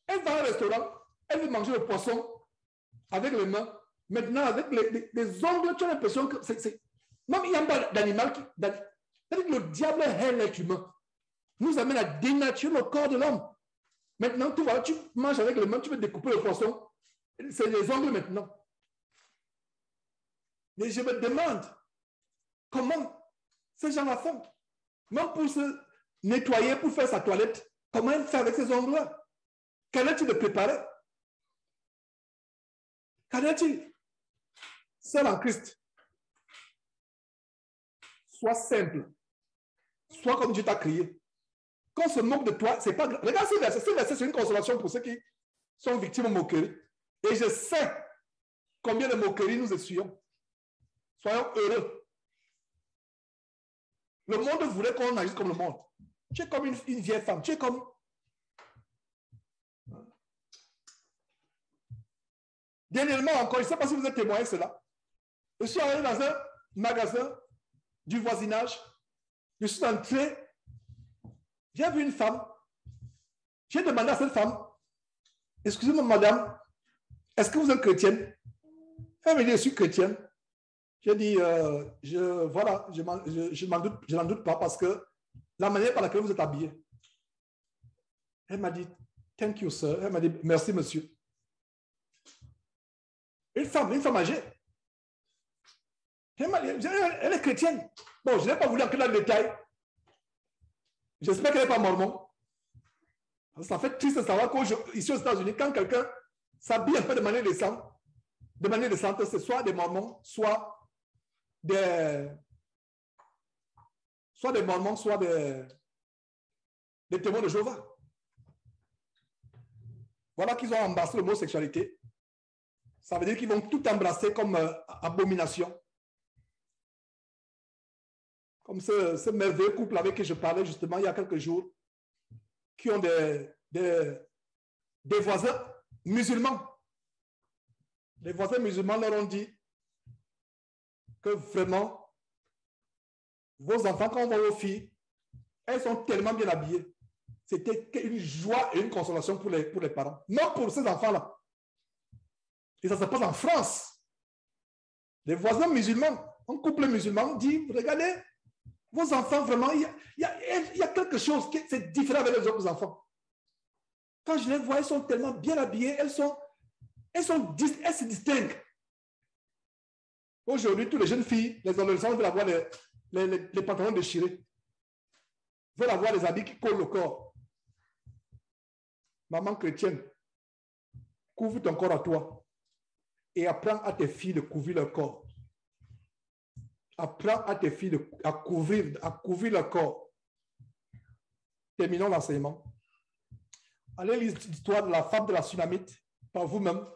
elle va au restaurant, elle veut manger le poisson avec les mains. Maintenant, avec les ongles, tu as l'impression que c'est... Même il n'y a pas d'animal qui... C'est-à-dire que le diable est l'être humain. Nous amène à dénaturer le corps de l'homme. Maintenant, tu manges avec les mains, tu veux découper le poisson. C'est les ongles maintenant. Mais je me demande comment ces gens-là font. Même pour se nettoyer, pour faire sa toilette, comment il fait avec ces ongles-là? Qu'en est-il de préparer? Qu'en est-il? Seul en Christ. Sois simple. Sois comme Dieu t'a créé. Quand on se moque de toi, c'est pas grave. Regarde ce verset, c'est une consolation pour ceux qui sont victimes de moquerie. Et je sais combien de moqueries nous essuyons. Soyons heureux. Le monde voulait qu'on agisse comme le monde. Tu es comme une vieille femme. Tu es comme... Dernièrement encore, je ne sais pas si vous êtes témoin de cela. Je suis allé dans un magasin du voisinage. Je suis entré. J'ai vu une femme. J'ai demandé à cette femme, excusez-moi madame, est-ce que vous êtes chrétienne? Elle me dit, je suis chrétienne. J'ai dit, voilà, je n'en doute pas parce que la manière par laquelle vous êtes habillée. Elle m'a dit, thank you, sir. Elle m'a dit, merci, monsieur. Une femme âgée. Elle est chrétienne. Bon, je n'ai pas voulu entrer dans le détail. J'espère qu'elle n'est pas mormon. Ça fait triste de savoir qu'ici aux États-Unis, quand quelqu'un s'habille un peu de manière décente, c'est soit des mormons, soit des mormons, soit des témoins de Jéhovah. Voilà qu'ils ont embrassé le mot sexualité. Ça veut dire qu'ils vont tout embrasser comme abomination. Comme ce merveilleux couple avec qui je parlais justement il y a quelques jours, qui ont des voisins musulmans. Les voisins musulmans leur ont dit que vraiment, vos enfants, quand on voit vos filles, elles sont tellement bien habillées. C'était une joie et une consolation pour les parents. Non pour ces enfants-là. Et ça se passe en France. Les voisins musulmans, un couple musulman dit, regardez, vos enfants, vraiment, il y a quelque chose qui est différent avec les autres enfants. Quand je les vois, elles sont tellement bien habillées, elles se distinguent. Aujourd'hui, toutes les jeunes filles, les adolescents veulent avoir les pantalons déchirés, veulent avoir les habits qui collent le corps. Maman chrétienne, couvre ton corps à toi et apprends à tes filles de couvrir leur corps. Apprends à tes filles à couvrir leur corps. Terminons l'enseignement. Allez lire l'histoire de la femme de la Sunamite par vous-même.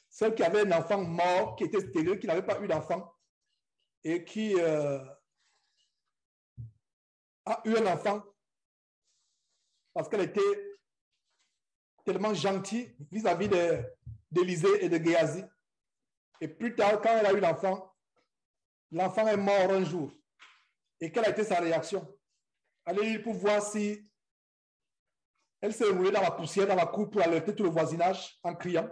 Celle qui avait un enfant mort, qui était stérile, qui n'avait pas eu d'enfant et qui a eu un enfant parce qu'elle était tellement gentille vis-à-vis d'Élisée et de Géasi. Et plus tard, quand elle a eu l'enfant, l'enfant est mort un jour. Et quelle a été sa réaction? Allez lire pour voir si elle s'est roulée dans la poussière, dans la cour pour alerter tout le voisinage en criant.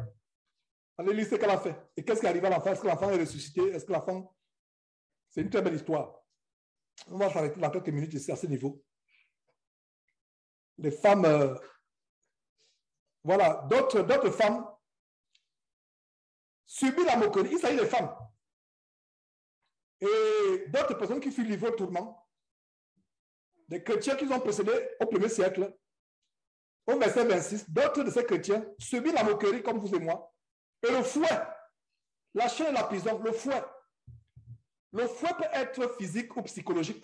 Allez lire ce qu'elle a fait. Et qu'est-ce qui est arrivé à l'enfant? Est-ce que l'enfant est ressuscité? Est-ce que l'enfant... C'est une très belle histoire. On va s'arrêter dans quelques minutes ici à ce niveau. Les femmes... voilà, d'autres femmes subissent la moquerie. Il s'agit des femmes. Et d'autres personnes qui furent livrées au tourment. Des chrétiens qui ont précédé au 1er siècle. Au verset 26, d'autres de ces chrétiens subissent la moquerie comme vous et moi. Et le fouet, la chaîne et la prison, le fouet. Le fouet peut être physique ou psychologique.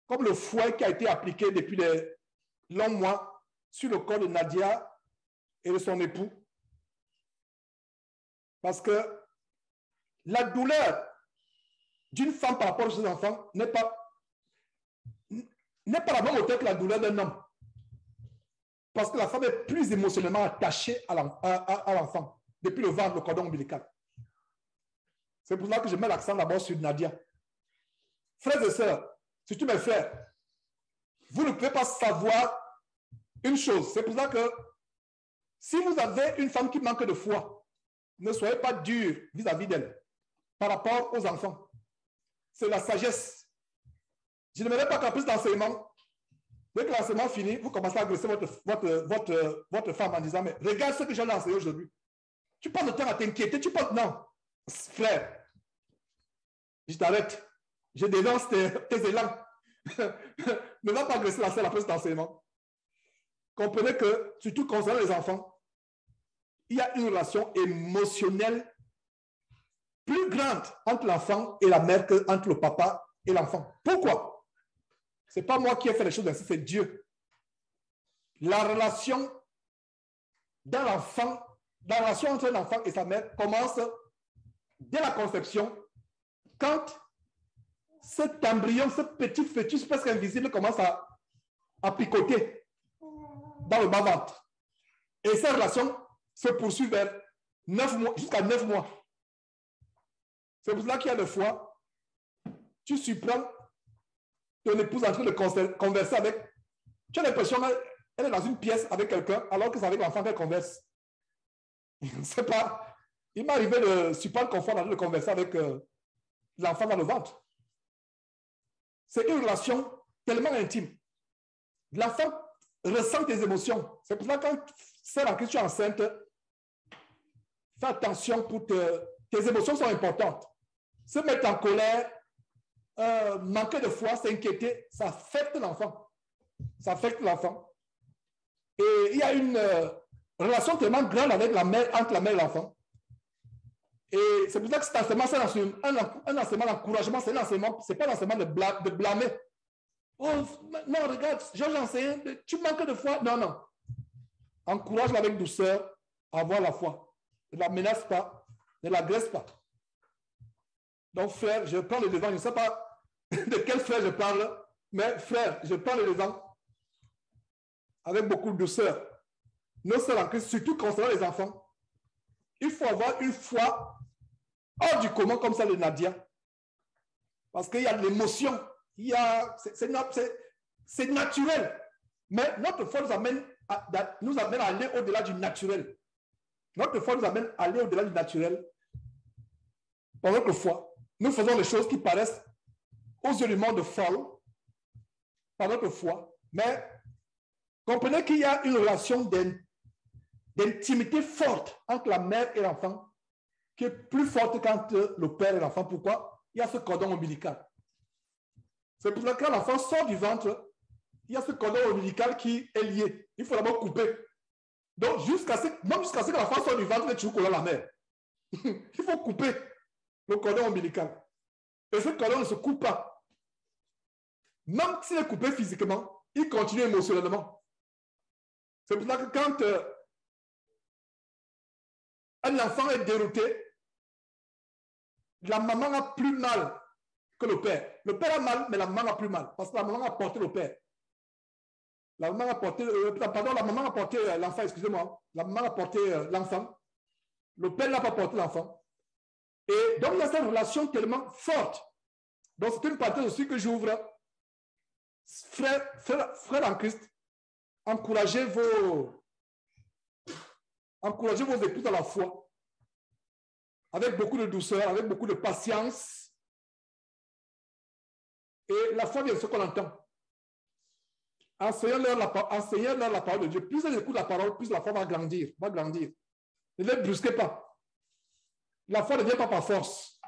Comme le fouet qui a été appliqué depuis des longs mois sur le corps de Nadia et de son époux. Parce que la douleur d'une femme par rapport à ses enfants n'est pas la même hauteur que la douleur d'un homme. Parce que la femme est plus émotionnellement attachée à l'enfant depuis le ventre, le cordon ombilical. C'est pour ça que je mets l'accent d'abord sur Nadia. Frères et sœurs, surtout mes frères, vous ne pouvez pas savoir une chose. C'est pour ça que si vous avez une femme qui manque de foi, ne soyez pas dur vis-à-vis d'elle par rapport aux enfants. C'est la sagesse. Je ne mets pas qu'en plus d'enseignement, dès que l'enseignement finit, vous commencez à agresser votre femme en disant, mais regarde ce que j'ai enseigné aujourd'hui. Tu passes le temps à t'inquiéter, tu penses, non, frère, je t'arrête, je dénonce tes élans. Ne va pas agresser la salle après cet enseignement. Comprenez que, surtout concernant les enfants, il y a une relation émotionnelle plus grande entre l'enfant et la mère qu'entre le papa et l'enfant. Pourquoi? Ce n'est pas moi qui ai fait les choses ainsi, c'est Dieu. La relation d'un enfant la relation entre un enfant et sa mère commence dès la conception, quand cet embryon, ce petit fœtus presque invisible commence à picoter dans le bas-ventre. Et cette relation se poursuit vers 9 mois, jusqu'à 9 mois. C'est pour cela qu'il y a des fois, tu surprends ton épouse en train de converser avec, tu as l'impression qu'elle est dans une pièce avec quelqu'un, alors que c'est avec l'enfant qu'elle converse. Je ne sais pas. Il m'est arrivé de surprendre confort en train de converser avec l'enfant dans le ventre. C'est une relation tellement intime. L'enfant ressent tes émotions. C'est pour ça que quand c'est la question enceinte, fais attention pour tes émotions sont importantes. Se mettre en colère, manquer de foi, s'inquiéter, ça affecte l'enfant. Ça affecte l'enfant. Et il y a une relation tellement grande avec la mère, entre la mère et l'enfant. Et c'est pour ça que cet enseignement, c'est un enseignement d'encouragement, c'est pas un enseignement de blâmer. Oh, non, regarde, j'ai enseigné, tu manques de foi. Non, non. Encourage-la avec douceur à avoir la foi. Ne la menace pas, ne l'agresse pas. Donc, frère, je prends le devant, je ne sais pas de quel frère je parle, mais frère, je prends le devant avec beaucoup de douceur. Nos sœurs en Christ, surtout concernant les enfants, il faut avoir une foi hors du commun comme ça de Nadia. Parce qu'il y a de l'émotion, c'est naturel. Mais notre foi nous amène à aller au-delà du naturel. Notre foi nous amène à aller au-delà du naturel. Par notre foi, nous faisons les choses qui paraissent aux yeux du monde folles par notre foi. Mais comprenez qu'il y a une relation d'intimité forte entre la mère et l'enfant qui est plus forte qu'entre le père et l'enfant. Pourquoi? Il y a ce cordon ombilical. C'est pour ça que quand l'enfant sort du ventre, il y a ce cordon ombilical qui est lié. Il faut d'abord couper. Donc, même jusqu'à ce que l'enfant sorte du ventre, tu colles la mère. Il faut couper le cordon ombilical. Et ce cordon ne se coupe pas. Même s'il est coupé physiquement, il continue émotionnellement. C'est pour ça que quand un enfant est dérouté, la maman a plus mal que le père. Le père a mal, mais la maman a plus mal. Parce que la maman a porté le père. La maman a porté, la maman a porté l'enfant, excusez-moi. La maman a porté l'enfant. Le père n'a pas porté l'enfant. Et donc, il y a cette relation tellement forte. Donc, c'est une parenthèse aussi que j'ouvre. Frères en Christ, encouragez vos épouses dans la foi. Avec beaucoup de douceur, avec beaucoup de patience. Et la foi vient de ce qu'on entend. Enseignez-leur la parole de Dieu. Plus elles écoutent la parole, plus la foi va grandir. Ne les brusquez pas. La foi ne vient pas par force.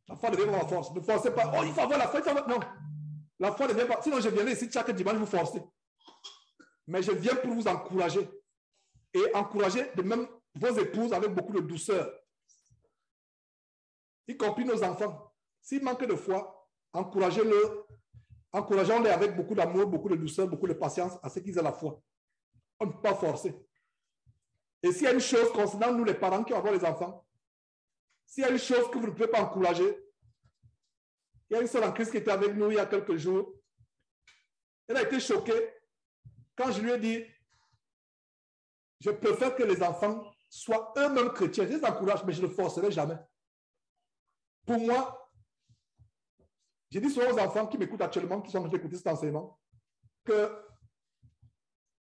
La foi ne vient pas par force. Ne forcez pas. Oh, il faut avoir la foi. Non. La foi ne vient pas. Sinon, je viendrai ici chaque dimanche vous forcer. Mais je viens pour vous encourager. Et encourager de même vos épouses avec beaucoup de douceur. Y compris nos enfants. S'ils manquent de foi, encourageons-les avec beaucoup d'amour, beaucoup de douceur, beaucoup de patience à ce qu'ils aient la foi. On ne peut pas forcer. Et s'il y a une chose concernant nous, les parents qui avons les enfants, s'il y a une chose que vous ne pouvez pas encourager, il y a une sœur en Christ qui était avec nous il y a quelques jours. Elle a été choquée quand je lui ai dit, je préfère que les enfants soient eux-mêmes chrétiens. Je les encourage, mais je ne les forcerai jamais. Pour moi, j'ai dit souvent aux enfants qui m'écoutent actuellement, qui sont en train d'écouter cet enseignement, que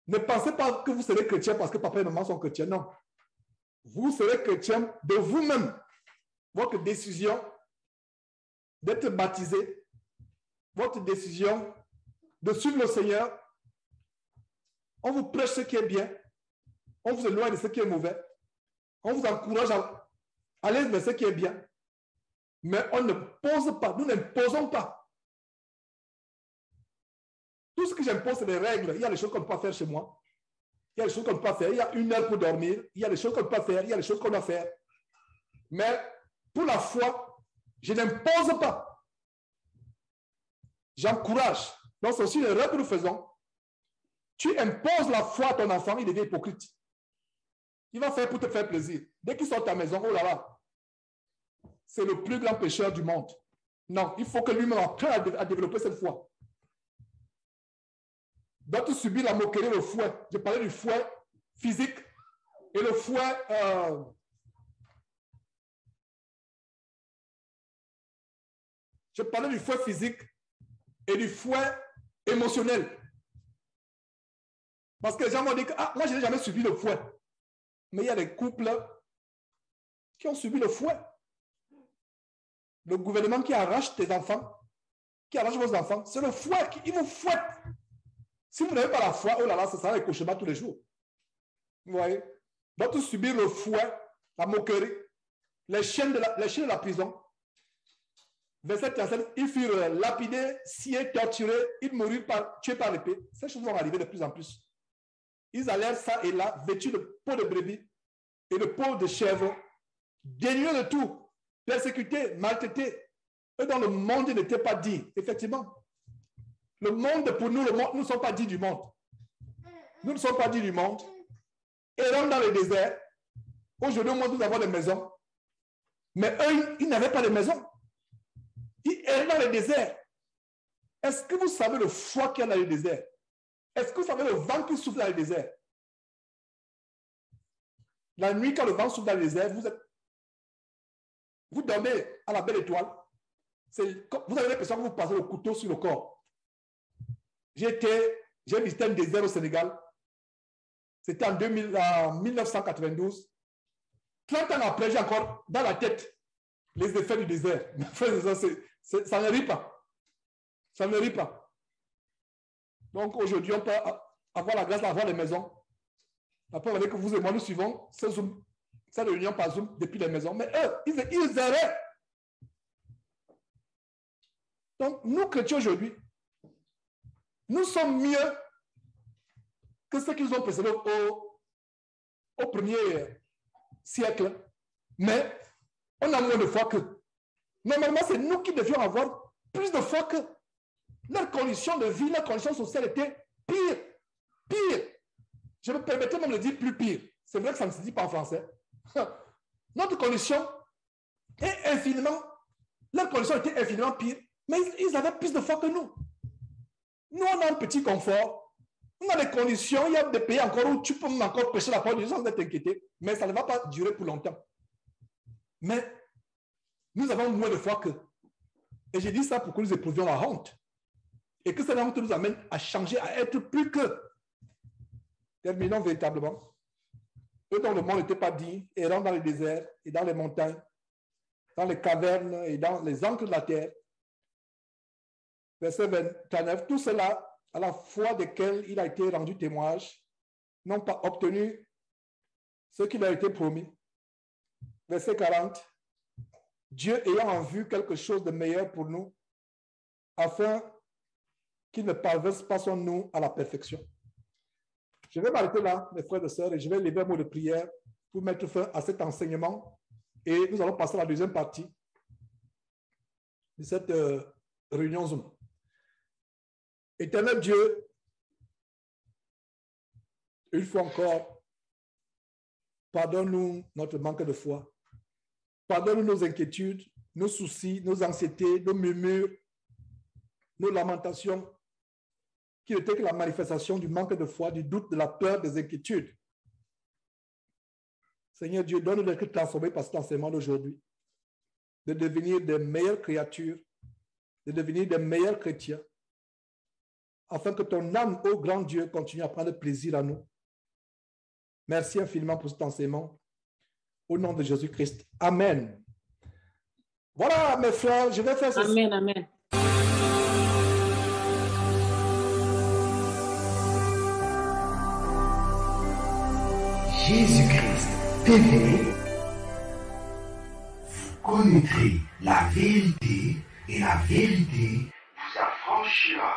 ne pensez pas que vous serez chrétien parce que papa et maman sont chrétiens. Non. Vous serez chrétien de vous-même. Votre décision d'être baptisé, votre décision de suivre le Seigneur, on vous prêche ce qui est bien, on vous éloigne de ce qui est mauvais, on vous encourage à aller vers ce qui est bien, mais on ne pose pas, nous n'imposons pas. Tout ce que j'impose, c'est des règles. Il y a des choses qu'on ne peut pas faire chez moi. Il y a des choses qu'on ne peut pas faire. Il y a 1 heure pour dormir. Il y a des choses qu'on ne peut pas faire. Il y a des choses qu'on doit faire. Mais pour la foi, je n'impose pas. J'encourage. Donc, c'est aussi une erreur que nous faisons. Tu imposes la foi à ton enfant, il devient hypocrite. Il va faire pour te faire plaisir. Dès qu'il sort de ta maison, oh là là, c'est le plus grand pécheur du monde. Non, il faut que lui-même apprenne à développer cette foi. D'autres subissent la moquerie, le fouet. Je parlais du fouet physique et le fouet je parlais du fouet physique et du fouet émotionnel. Parce que les gens m'ont dit que moi, je n'ai jamais subi le fouet. Mais il y a des couples qui ont subi le fouet. Le gouvernement qui arrache tes enfants, qui arrache vos enfants, c'est le fouet qui vous fouette. Si vous n'avez pas la foi, oh là là, ça sera les cauchemars tous les jours. Vous voyez? D'autres subir le fouet, la moquerie, les chaînes de la prison. Verset 37, ils furent lapidés, sciés, torturés, ils moururent tués par l'épée. Ces choses vont arriver de plus en plus. Ils allèrent ça et là, vêtus de peau de brebis et de peau de chèvre, dénués de tout, persécutés, maltraités. Eux, dans le monde, ils n'étaient pas dits. Effectivement. Le monde, pour nous, le monde, nous ne sommes pas dits du monde. Nous ne sommes pas dits du monde. Errant dans le désert. Aujourd'hui, au monde, nous avons des maisons. Mais eux, ils n'avaient pas de maison. Ils erraient dans le désert. Est-ce que vous savez le froid qu'il y a dans le désert? Est-ce que vous savez le vent qui souffle dans le désert? La nuit, quand le vent souffle dans le désert, vous dormez à la belle étoile. Vous avez l'impression que vous passez le couteau sur le corps. J'ai visité un désert au Sénégal. C'était en 1992. 30 ans après, j'ai encore dans la tête les effets du désert. Ça ne rit pas. Ça ne rit pas. Donc aujourd'hui, on peut avoir la grâce d'avoir les maisons. Après, on va dire que vous et moi, nous suivons cette réunion par Zoom depuis les maisons. Mais eux, ils erraient. Donc, nous, chrétiens aujourd'hui, nous sommes mieux que ceux qui nous ont précédés au premier siècle. Mais on a moins de foi qu'eux. Normalement, c'est nous qui devions avoir plus de foi qu'eux. Leurs conditions de vie, leurs conditions sociales étaient pires. Pires. Je me permettais même de dire plus pire. C'est vrai que ça ne se dit pas en français. Notre condition est infiniment, leurs conditions étaient infiniment pires, mais ils avaient plus de foi que nous. Nous, on a un petit confort. On a des conditions, il y a des pays encore où tu peux encore prêcher la parole de Dieu sans être inquiété, mais ça ne va pas durer pour longtemps. Mais nous avons moins de foi qu'eux. Et j'ai dit ça pour que nous éprouvions la honte. Et que cette honte nous amène à changer, à être plus que. Terminons véritablement. Eux dont le monde n'était pas dit, errant dans les déserts et dans les montagnes, dans les cavernes et dans les encres de la terre. Verset 29, tout cela, à la foi desquels il a été rendu témoignage, n'ont pas obtenu ce qui leur a été promis. Verset 40, Dieu ayant en vue quelque chose de meilleur pour nous, afin qu'il ne parvesse pas son nous à la perfection. Je vais m'arrêter là, mes frères et sœurs, et je vais lever un mot de prière pour mettre fin à cet enseignement. Et nous allons passer à la deuxième partie de cette réunion Zoom. Éternel Dieu, une fois encore, pardonne-nous notre manque de foi. Pardonne-nous nos inquiétudes, nos soucis, nos anxiétés, nos murmures, nos lamentations, qui n'étaient que la manifestation du manque de foi, du doute, de la peur, des inquiétudes. Seigneur Dieu, donne-nous d'être transformés par cet enseignement d'aujourd'hui, de devenir des meilleures créatures, de devenir des meilleurs chrétiens, afin que ton âme, ô grand Dieu, continue à prendre plaisir à nous. Merci infiniment pour cet enseignement. Au nom de Jésus-Christ. Amen. Voilà, mes frères, je vais faire ceci. Amen, amen. Jésus-Christ TV, vous connaîtrez la vérité et la vérité vous affranchira.